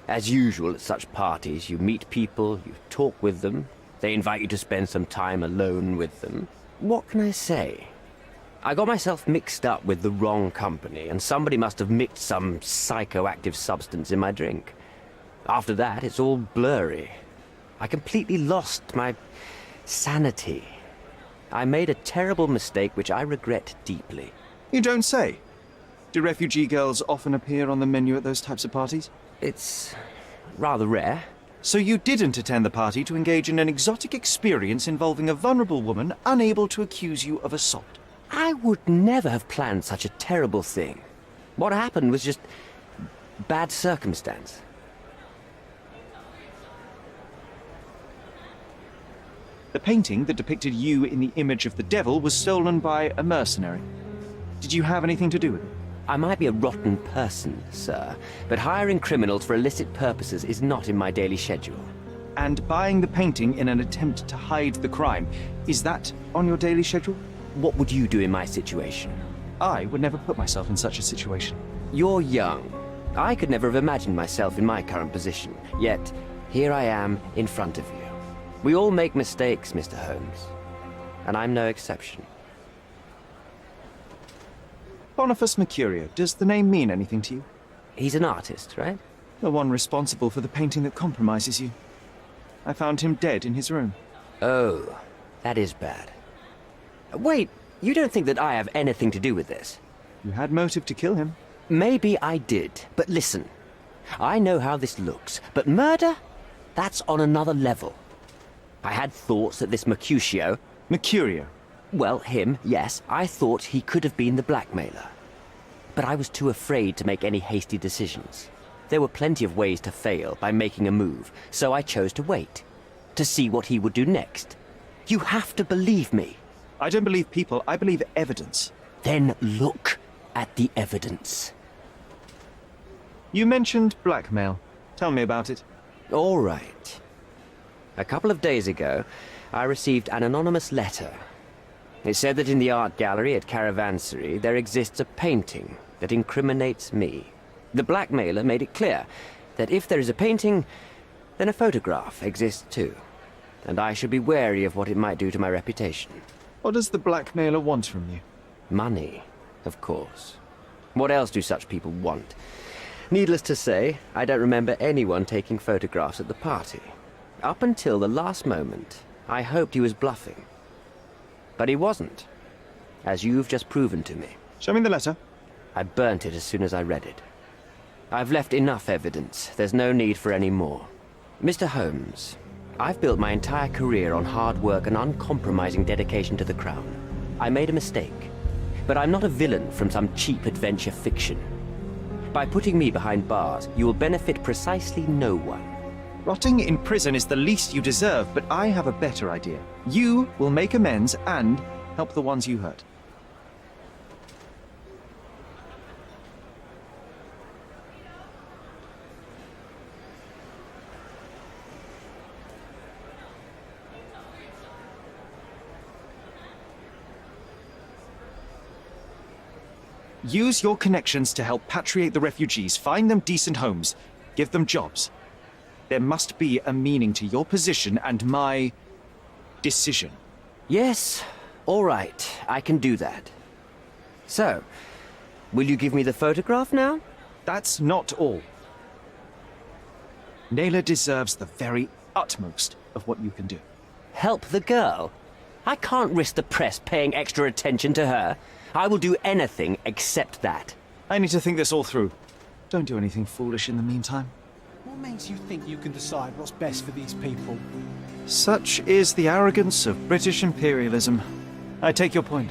As usual at such parties, you meet people, you talk with them, they invite you to spend some time alone with them. What can I say? I got myself mixed up with the wrong company, and somebody must have mixed some psychoactive substance in my drink. After that, it's all blurry. I completely lost my sanity. I made a terrible mistake which I regret deeply. You don't say. Do refugee girls often appear on the menu at those types of parties? It's rather rare. So you didn't attend the party to engage in an exotic experience involving a vulnerable woman unable to accuse you of assault? I would never have planned such a terrible thing. What happened was just bad circumstance. The painting that depicted you in the image of the devil was stolen by a mercenary. Did you have anything to do with it? I might be a rotten person, sir, but hiring criminals for illicit purposes is not in my daily schedule. And buying the painting in an attempt to hide the crime, is that on your daily schedule? What would you do in my situation? I would never put myself in such a situation. You're young. I could never have imagined myself in my current position. Yet, here I am in front of you. We all make mistakes, Mr. Holmes. And I'm no exception. Boniface Mercurio, does the name mean anything to you? He's an artist, right? The one responsible for the painting that compromises you. I found him dead in his room. Oh, that is bad. Wait, you don't think that I have anything to do with this? You had motive to kill him. Maybe I did, but listen. I know how this looks, but murder? That's on another level. I had thoughts that this Mercutio... Mercurio? Well, him, yes. I thought he could have been the blackmailer. But I was too afraid to make any hasty decisions. There were plenty of ways to fail by making a move, so I chose to wait. To see what he would do next. You have to believe me. I don't believe people, I believe evidence. Then look at the evidence. You mentioned blackmail. Tell me about it. All right. A couple of days ago, I received an anonymous letter. It said that in the art gallery at Caravansary there exists a painting that incriminates me. The blackmailer made it clear that if there is a painting, then a photograph exists too. And I should be wary of what it might do to my reputation. What does the blackmailer want from you? Money, of course. What else do such people want? Needless to say, I don't remember anyone taking photographs at the party. Up until the last moment, I hoped he was bluffing. But he wasn't, as you've just proven to me. Show me the letter. I burnt it as soon as I read it. I've left enough evidence. There's no need for any more. Mr. Holmes, I've built my entire career on hard work and uncompromising dedication to the Crown. I made a mistake, but I'm not a villain from some cheap adventure fiction. By putting me behind bars, you will benefit precisely no one. Rotting in prison is the least you deserve, but I have a better idea. You will make amends and help the ones you hurt. Use your connections to help patriate the refugees, find them decent homes, give them jobs. There must be a meaning to your position and my decision. Yes, all right, I can do that. So, will you give me the photograph now? That's not all. Naylor deserves the very utmost of what you can do. Help the girl? I can't risk the press paying extra attention to her. I will do anything except that. I need to think this all through. Don't do anything foolish in the meantime. What makes you think you can decide what's best for these people? Such is the arrogance of British imperialism. I take your point.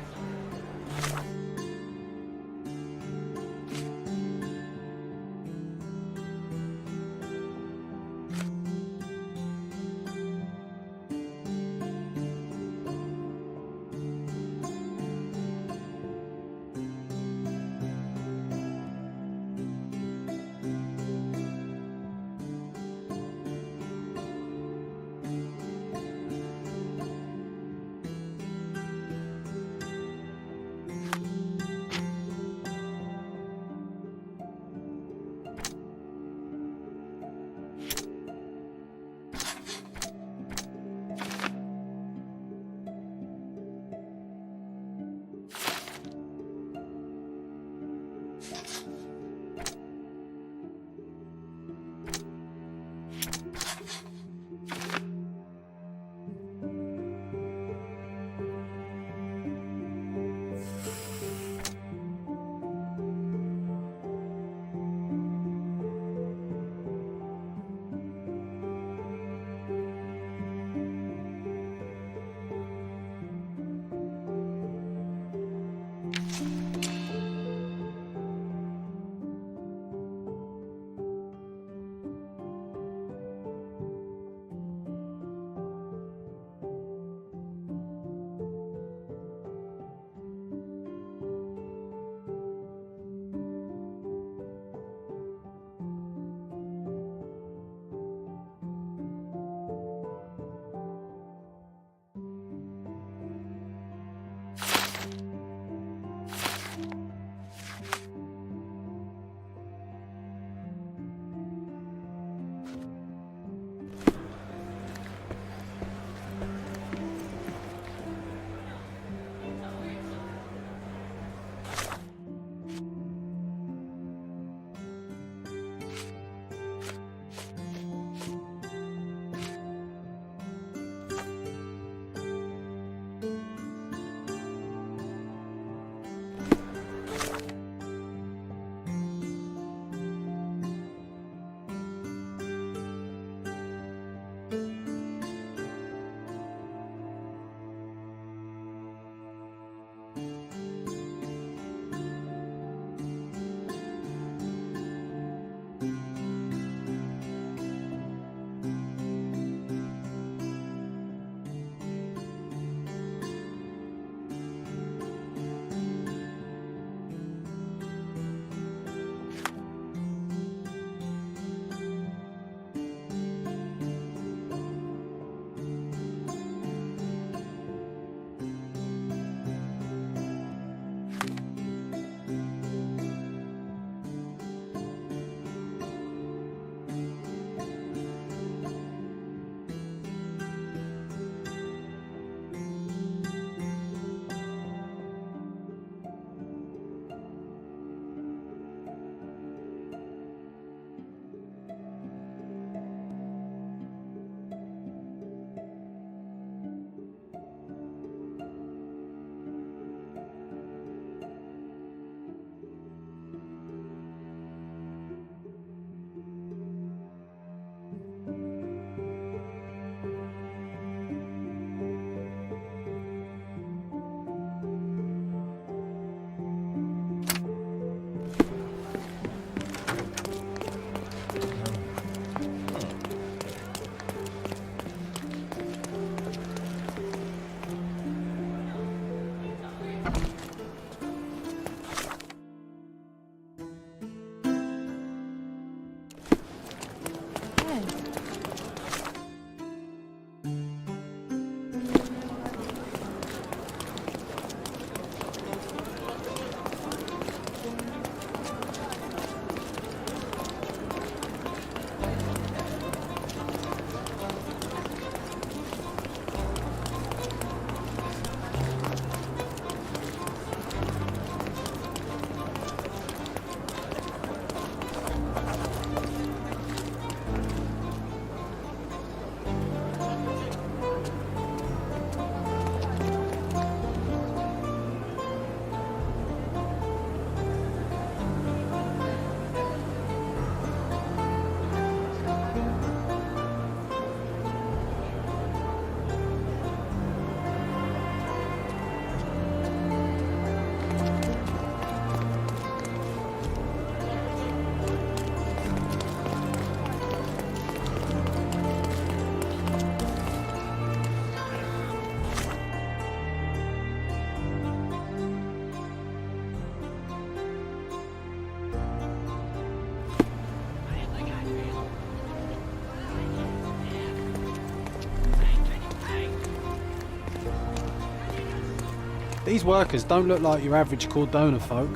These workers don't look like your average Cordona folk.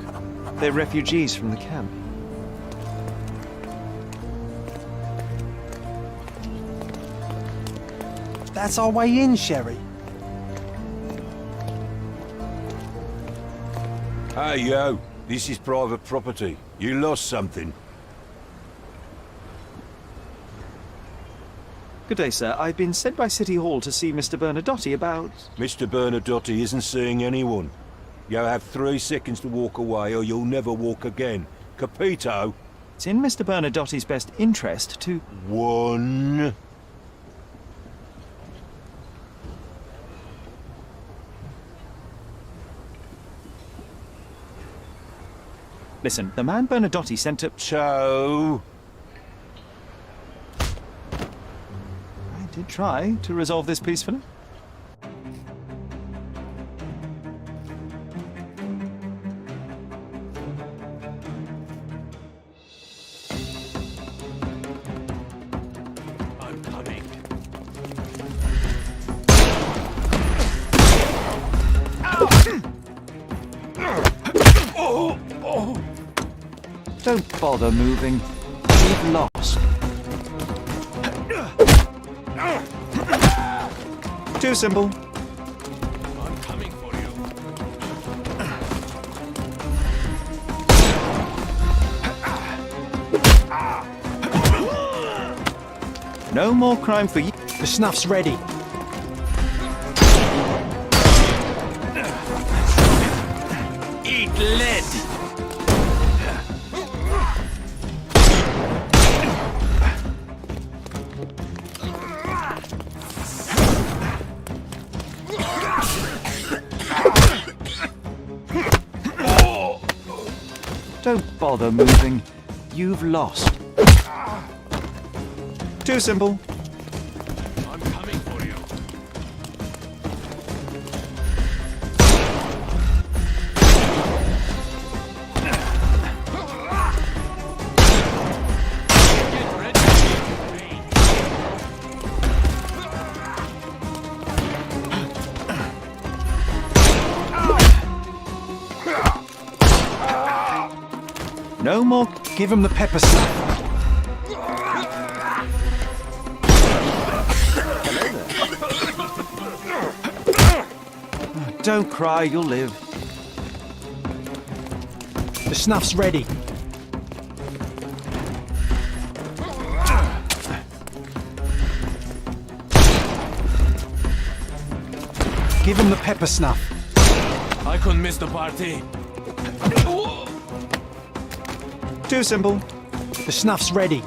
They're refugees from the camp. That's our way in, Sherry. Hey, yo. This is private property. You lost something. Good day, sir. I've been sent by City Hall to see Mr. Bernadotte about... Mr. Bernadotte isn't seeing anyone. You have 3 seconds to walk away or you'll never walk again. Capito? It's in Mr. Bernadotte's best interest to... 1... Listen, the man Bernadotte sent to... So... I did try to resolve this peacefully. I'm coming. Don't bother moving. We've lost. Too simple. I'm coming for you. No more crime for you. The snuff's ready. Eat lead! Don't bother moving. You've lost. Too simple. I'm coming for you. No more. Give him the pepper stuff. Don't cry, you'll live. The snuff's ready. Give him the pepper snuff. I couldn't miss the party. Too simple. The snuff's ready.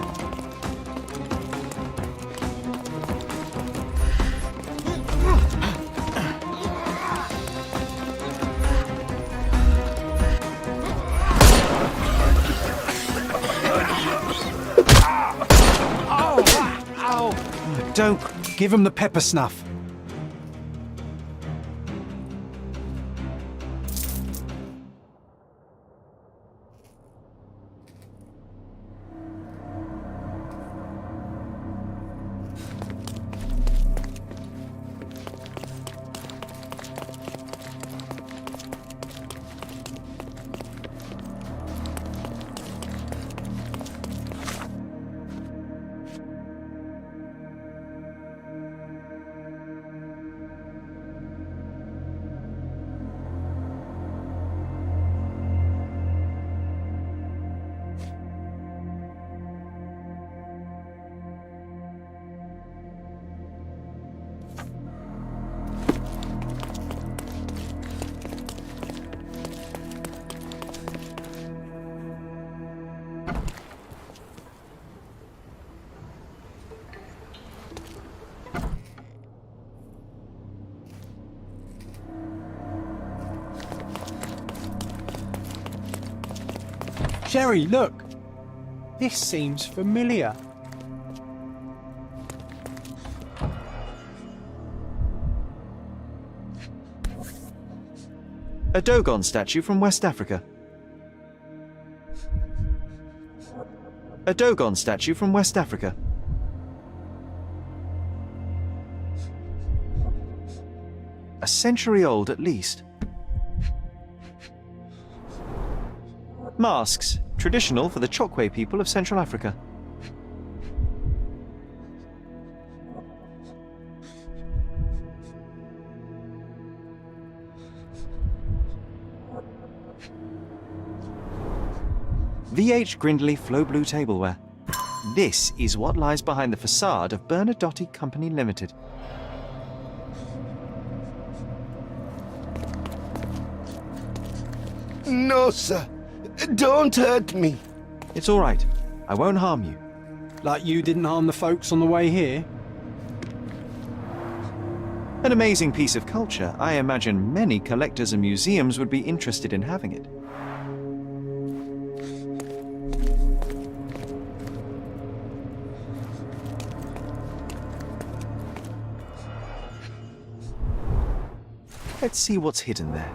Don't give him the pepper snuff. Sherry, look. This seems familiar. A Dogon statue from West Africa. A Dogon statue from West Africa. A century old at least. Masks, traditional for the Chokwe people of Central Africa. VH Grindley Flow Blue Tableware. This is what lies behind the facade of Bernadotte Company Limited. No, sir. Don't hurt me. It's all right. I won't harm you. Like you didn't harm the folks on the way here? An amazing piece of culture. I imagine many collectors and museums would be interested in having it. Let's see what's hidden there.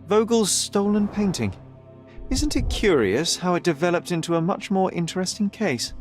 Vogel's stolen painting. Isn't it curious how it developed into a much more interesting case?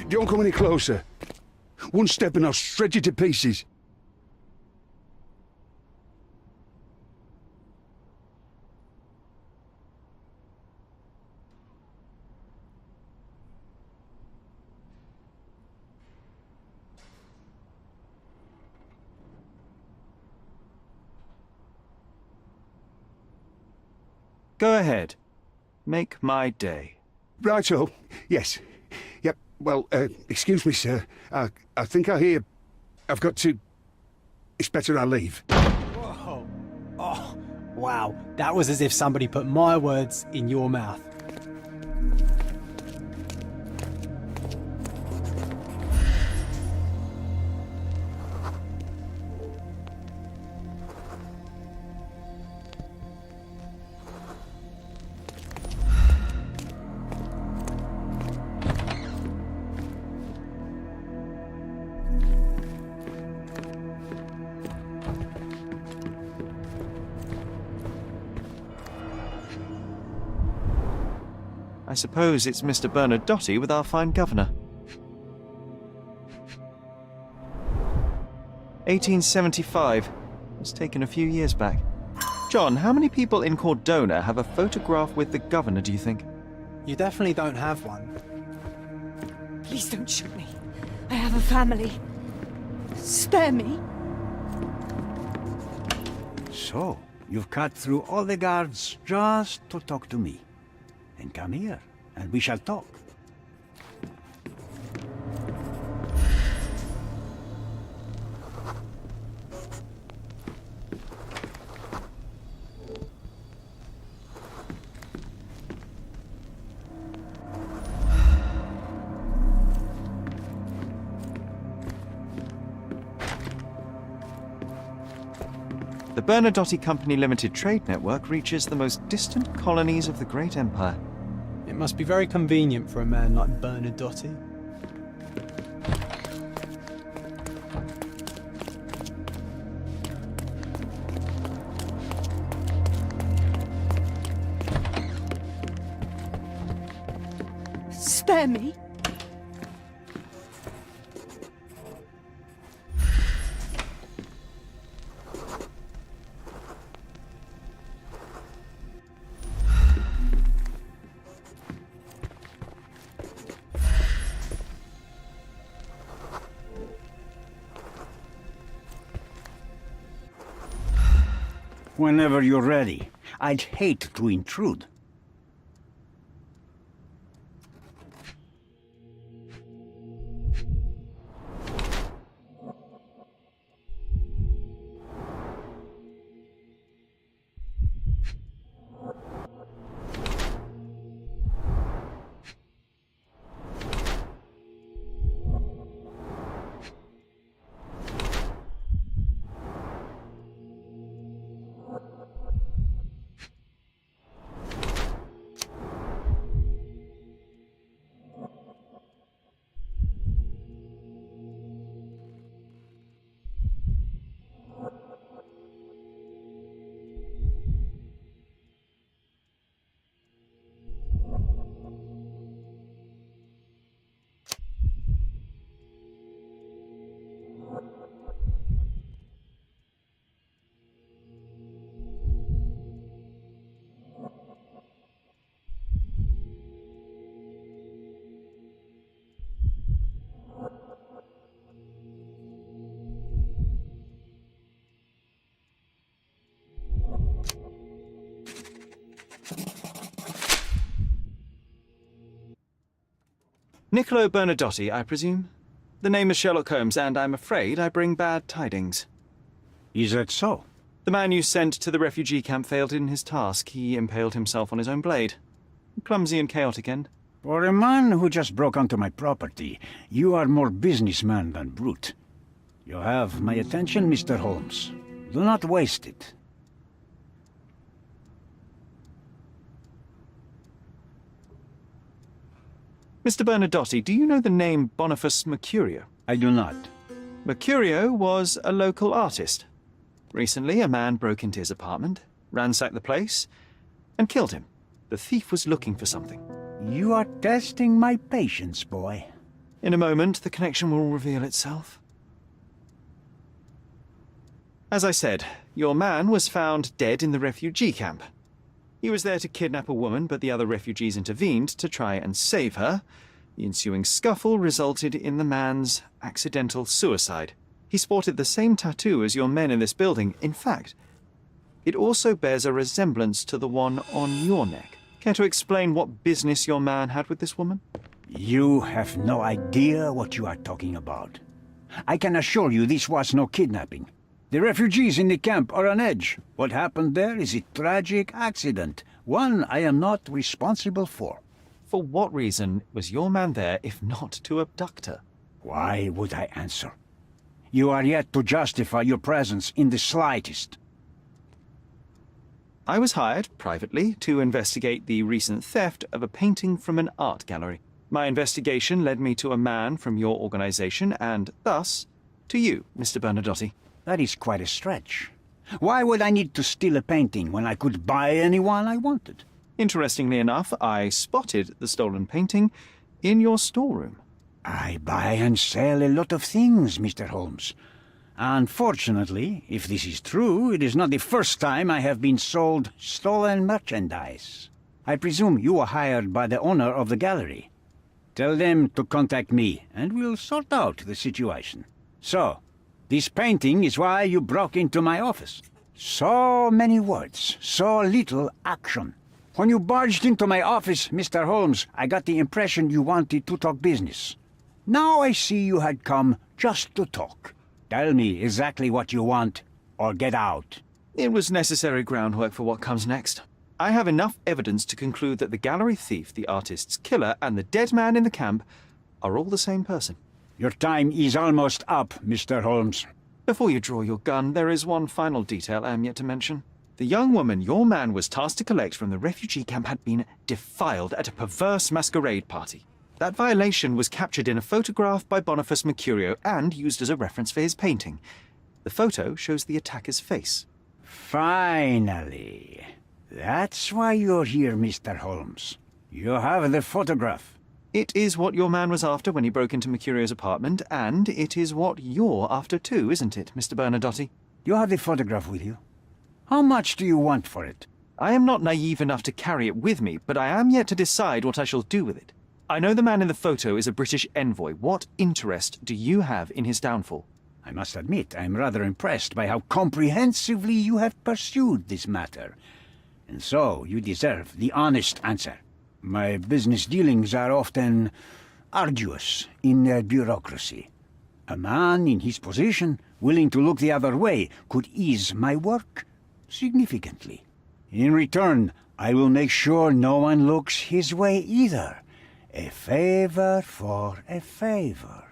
Don't come any closer. One step and I'll shred you to pieces. Go ahead. Make my day. Righto. Yes. Yep. Well, excuse me, sir. I think I hear... I've got to... It's better I leave. Whoa. Oh, wow. That was as if somebody put my words in your mouth. I suppose it's Mr. Bernadotte with our fine governor. 1875. It's taken a few years back. John, how many people in Cordona have a photograph with the governor, do you think? You definitely don't have one. Please don't shoot me. I have a family. Spare me. So, you've cut through all the guards just to talk to me. Then come here, and we shall talk. The Bernadotte Company Limited trade network reaches the most distant colonies of the Great Empire. It must be very convenient for a man like Bernadotte. Spare me. Whenever you're ready. I'd hate to intrude. Niccolo Bernadotti, I presume? The name is Sherlock Holmes, and I'm afraid I bring bad tidings. Is that so? The man you sent to the refugee camp failed in his task. He impaled himself on his own blade. Clumsy and chaotic end. For a man who just broke onto my property, you are more businessman than brute. You have my attention, Mr. Holmes. Do not waste it. Mr. Bernadotti, do you know the name Boniface Mercurio? I do not. Mercurio was a local artist. Recently, a man broke into his apartment, ransacked the place, and killed him. The thief was looking for something. You are testing my patience, boy. In a moment, the connection will reveal itself. As I said, your man was found dead in the refugee camp. He was there to kidnap a woman, but the other refugees intervened to try and save her. The ensuing scuffle resulted in the man's accidental suicide. He sported the same tattoo as your men in this building. In fact, it also bears a resemblance to the one on your neck. Care to explain what business your man had with this woman? You have no idea what you are talking about. I can assure you this was no kidnapping. The refugees in the camp are on edge. What happened there is a tragic accident, one I am not responsible for. For what reason was your man there if not to abduct her? Why would I answer? You are yet to justify your presence in the slightest. I was hired, privately, to investigate the recent theft of a painting from an art gallery. My investigation led me to a man from your organization, and thus, to you, Mr. Bernadotti. That is quite a stretch. Why would I need to steal a painting when I could buy anyone I wanted? Interestingly enough, I spotted the stolen painting in your storeroom. I buy and sell a lot of things, Mr. Holmes. Unfortunately, if this is true, it is not the first time I have been sold stolen merchandise. I presume you were hired by the owner of the gallery. Tell them to contact me, and we'll sort out the situation. So, this painting is why you broke into my office. So many words, so little action. When you barged into my office, Mr. Holmes, I got the impression you wanted to talk business. Now I see you had come just to talk. Tell me exactly what you want, or get out. It was necessary groundwork for what comes next. I have enough evidence to conclude that the gallery thief, the artist's killer, and the dead man in the camp are all the same person. Your time is almost up, Mr. Holmes. Before you draw your gun, there is one final detail I am yet to mention. The young woman your man was tasked to collect from the refugee camp had been defiled at a perverse masquerade party. That violation was captured in a photograph by Boniface Mercurio and used as a reference for his painting. The photo shows the attacker's face. Finally. That's why you're here, Mr. Holmes. You have the photograph. It is what your man was after when he broke into Mercurio's apartment, and it is what you're after too, isn't it, Mr. Bernadotti? You have the photograph with you. How much do you want for it? I am not naive enough to carry it with me, but I am yet to decide what I shall do with it. I know the man in the photo is a British envoy. What interest do you have in his downfall? I must admit, I am rather impressed by how comprehensively you have pursued this matter. And so, you deserve the honest answer. My business dealings are often arduous in their bureaucracy. A man in his position, willing to look the other way, could ease my work significantly. In return, I will make sure no one looks his way either. A favor for a favor.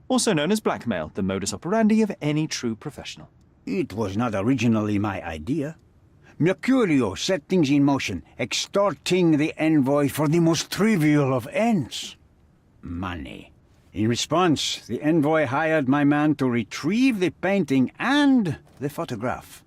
Also known as blackmail, the modus operandi of any true professional. It was not originally my idea. Mercurio set things in motion, extorting the envoy for the most trivial of ends. Money. In response, the envoy hired my man to retrieve the painting and the photograph,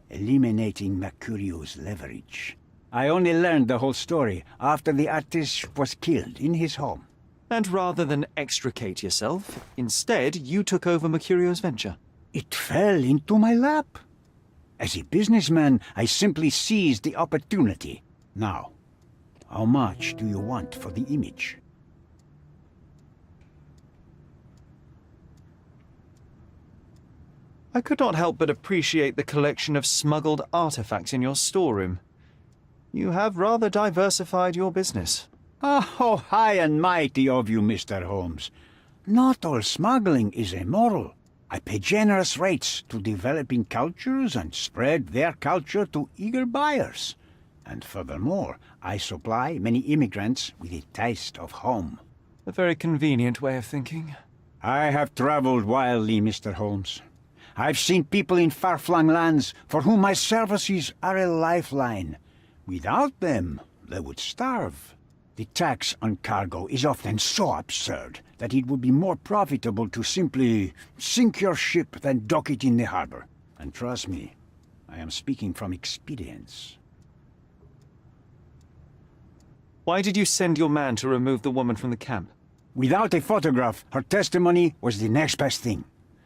eliminating Mercurio's leverage. I only learned the whole story after the artist was killed in his home. And rather than extricate yourself, instead you took over Mercurio's venture. It fell into my lap. As a businessman, I simply seized the opportunity. Now, how much do you want for the image? I could not help but appreciate the collection of smuggled artifacts in your storeroom. You have rather diversified your business. Oh, high and mighty of you, Mr. Holmes. Not all smuggling is immoral. I pay generous rates to developing cultures and spread their culture to eager buyers. And furthermore, I supply many immigrants with a taste of home. A very convenient way of thinking. I have traveled widely, Mr. Holmes. I've seen people in far-flung lands for whom my services are a lifeline. Without them, they would starve. The tax on cargo is often so absurd that it would be more profitable to simply sink your ship than dock it in the harbor. And trust me, I am speaking from experience. Why did you send your man to remove the woman from the camp? Without a photograph, her testimony was the next best thing.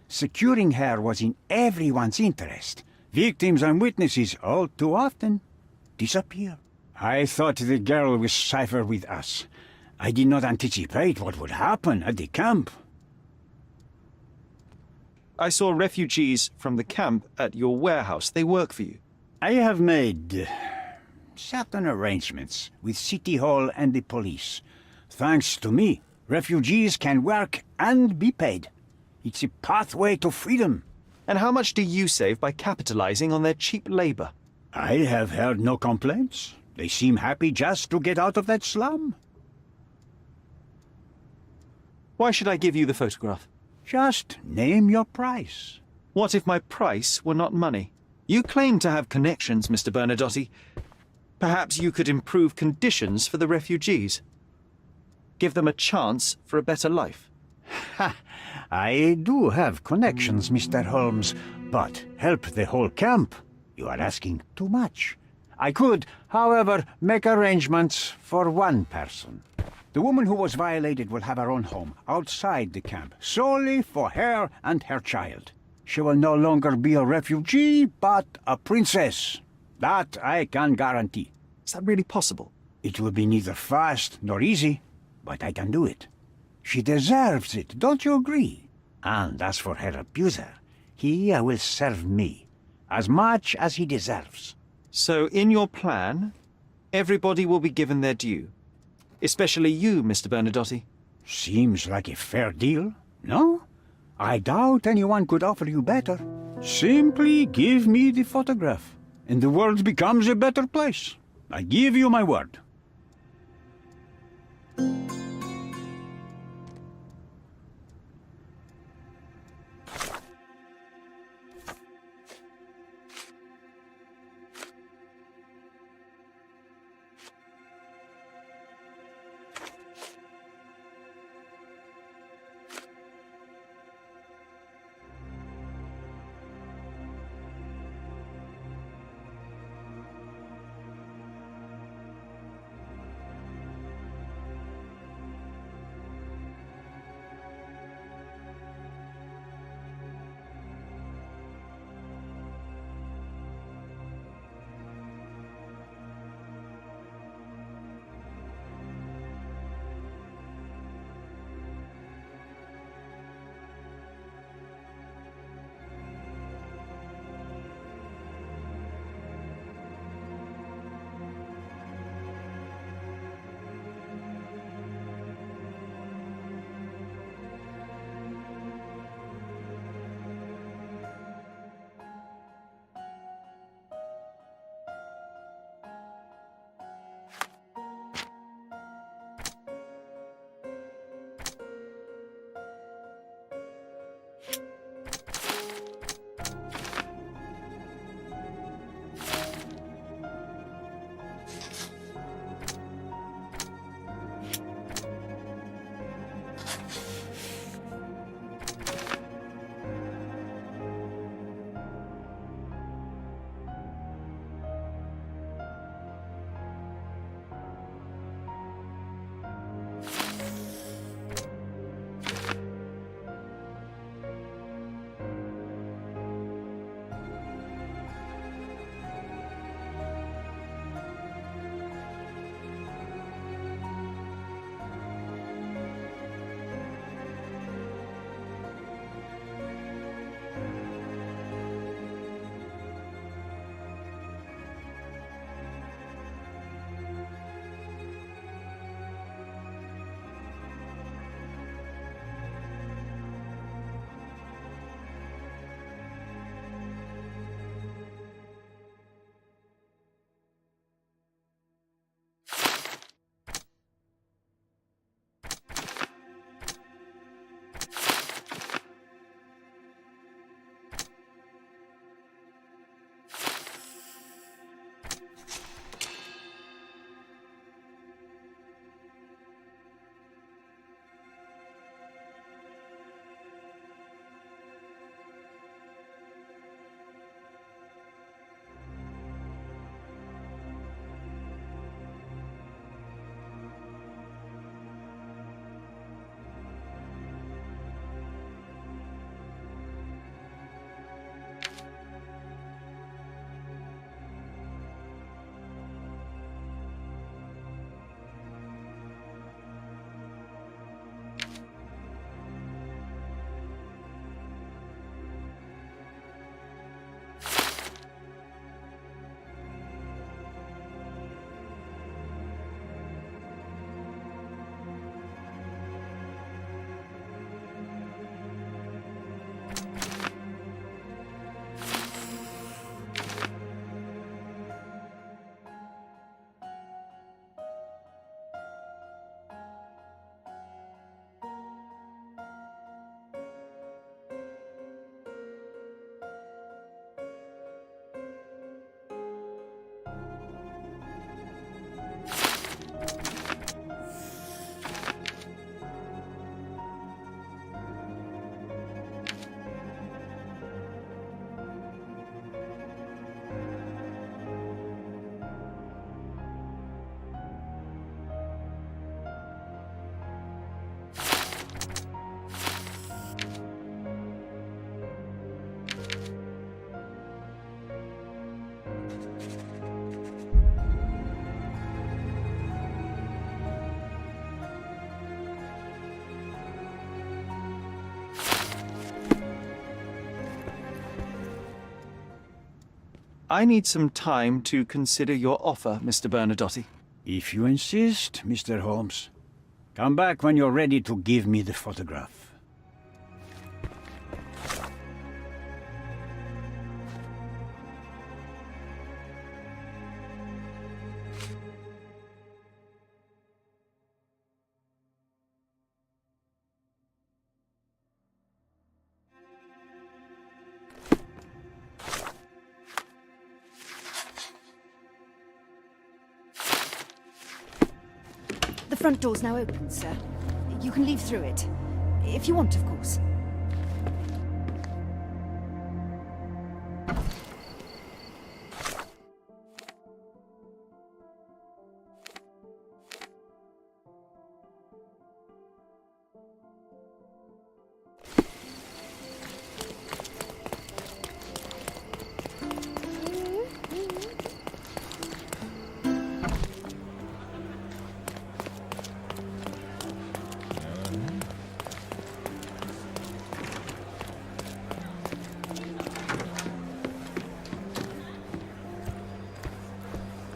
Securing her was in everyone's interest. Victims and witnesses all too often disappear. I thought the girl was safer with us. I did not anticipate what would happen at the camp. I saw refugees from the camp at your warehouse. They work for you. I have made certain arrangements with City Hall and the police. Thanks to me, refugees can work and be paid. It's a pathway to freedom. And how much do you save by capitalizing on their cheap labor? I have heard no complaints. They seem happy just to get out of that slum. Why should I give you the photograph? Just name your price. What if my price were not money? You claim to have connections, Mr. Bernadotte. Perhaps you could improve conditions for the refugees. Give them a chance for a better life. Ha! I do have connections, Mr. Holmes, but help the whole camp? You are asking too much. I could, however, make arrangements for one person. The woman who was violated will have her own home outside the camp, solely for her and her child. She will no longer be a refugee, but a princess. That I can guarantee. Is that really possible? It will be neither fast nor easy, but I can do it. She deserves it, don't you agree? And as for her abuser, he will serve me as much as he deserves. So, in your plan, everybody will be given their due. Especially you, Mr. Bernadotte. Seems like a fair deal, no? I doubt anyone could offer you better. Simply give me the photograph, and the world becomes a better place. I give you my word. I need some time to consider your offer, Mr. Bernadotte. If you insist, Mr. Holmes. Come back when you're ready to give me the photograph. The front door's now open, sir. You can leave through it. If you want, of course.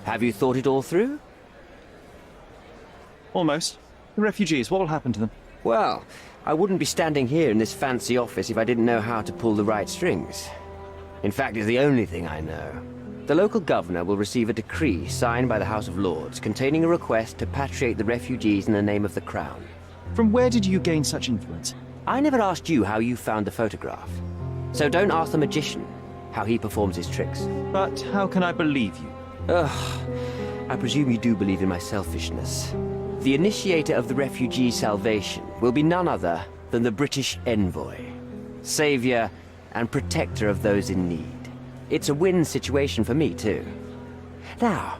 Have you thought it all through? Almost. The refugees, what will happen to them? Well, I wouldn't be standing here in this fancy office if I didn't know how to pull the right strings. In fact, it's the only thing I know. The local governor will receive a decree signed by the House of Lords containing a request to patriate the refugees in the name of the Crown. From where did you gain such influence? I never asked you how you found the photograph. So don't ask the magician how he performs his tricks. But how can I believe you? Ugh, I presume you do believe in my selfishness. The initiator of the refugee salvation will be none other than the British envoy, savior and protector of those in need. It's a win situation for me, too. Now,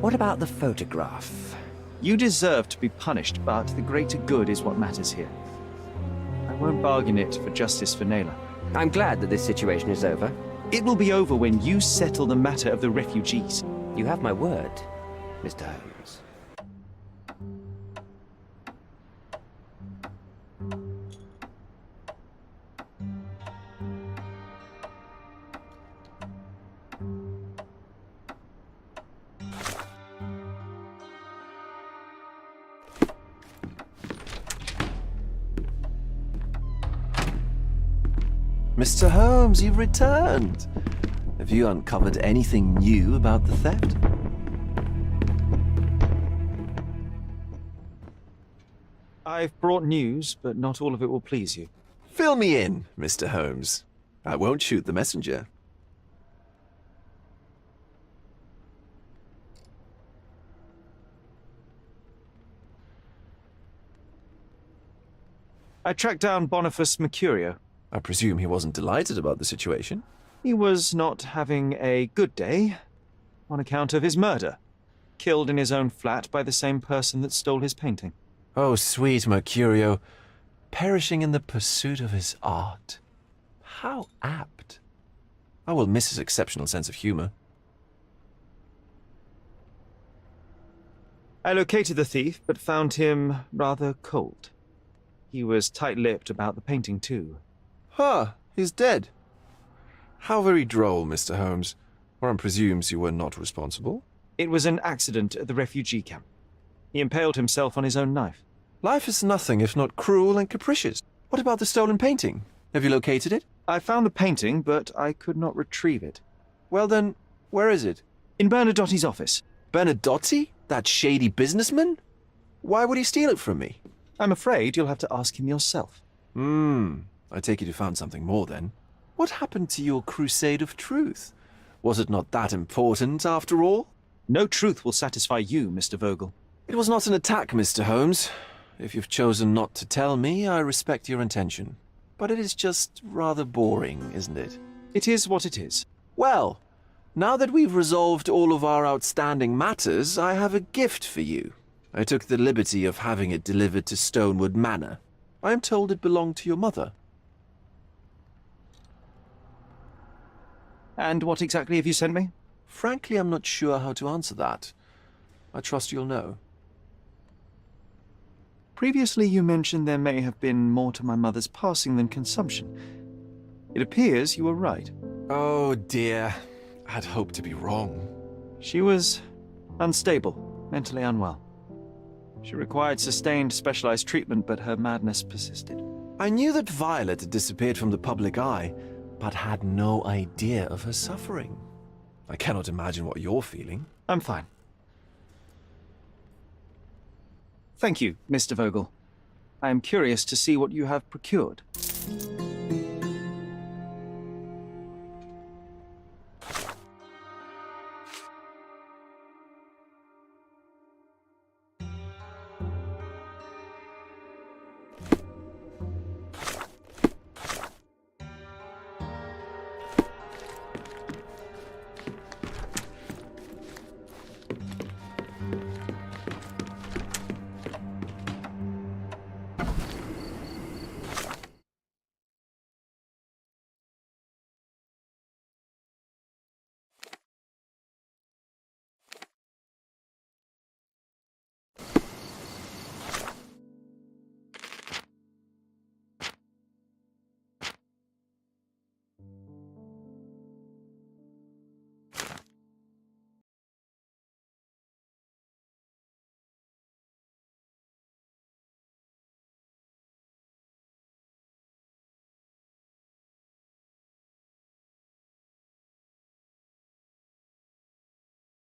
what about the photograph? You deserve to be punished, but the greater good is what matters here. I won't bargain it for justice for Naylor. I'm glad that this situation is over. It will be over when you settle the matter of the refugees. You have my word, Mr. Holmes. Mr. Holmes, you've returned. Have you uncovered anything new about the theft? I've brought news, but not all of it will please you. Fill me in, Mr. Holmes. I won't shoot the messenger. I tracked down Boniface Mercurio. I presume he wasn't delighted about the situation. He was not having a good day on account of his murder. Killed in his own flat by the same person that stole his painting. Oh, sweet Mercurio. Perishing in the pursuit of his art. How apt. I will miss his exceptional sense of humor. I located the thief, but found him rather cold. He was tight-lipped about the painting, too. Huh, he's dead. How very droll, Mr. Holmes. One presumes you were not responsible. It was an accident at the refugee camp. He impaled himself on his own knife. Life is nothing if not cruel and capricious. What about the stolen painting? Have you located it? I found the painting, but I could not retrieve it. Well then, where is it? In Bernadotte's office. Bernadotte? That shady businessman? Why would he steal it from me? I'm afraid you'll have to ask him yourself. I take it you found something more then. What happened to your crusade of truth? Was it not that important, after all? No truth will satisfy you, Mr. Vogel. It was not an attack, Mr. Holmes. If you've chosen not to tell me, I respect your intention. But it is just rather boring, isn't it? It is what it is. Well, now that we've resolved all of our outstanding matters, I have a gift for you. I took the liberty of having it delivered to Stonewood Manor. I am told it belonged to your mother. And what exactly have you sent me? Frankly, I'm not sure how to answer that. I trust you'll know. Previously, you mentioned there may have been more to my mother's passing than consumption. It appears you were right. Oh dear. had hoped to be wrong. She was unstable, mentally unwell. She required sustained specialized treatment, but her madness persisted. I knew that Violet had disappeared from the public eye, but had no idea of her suffering. I cannot imagine what you're feeling. I'm fine. Thank you, Mr. Vogel. I am curious to see what you have procured.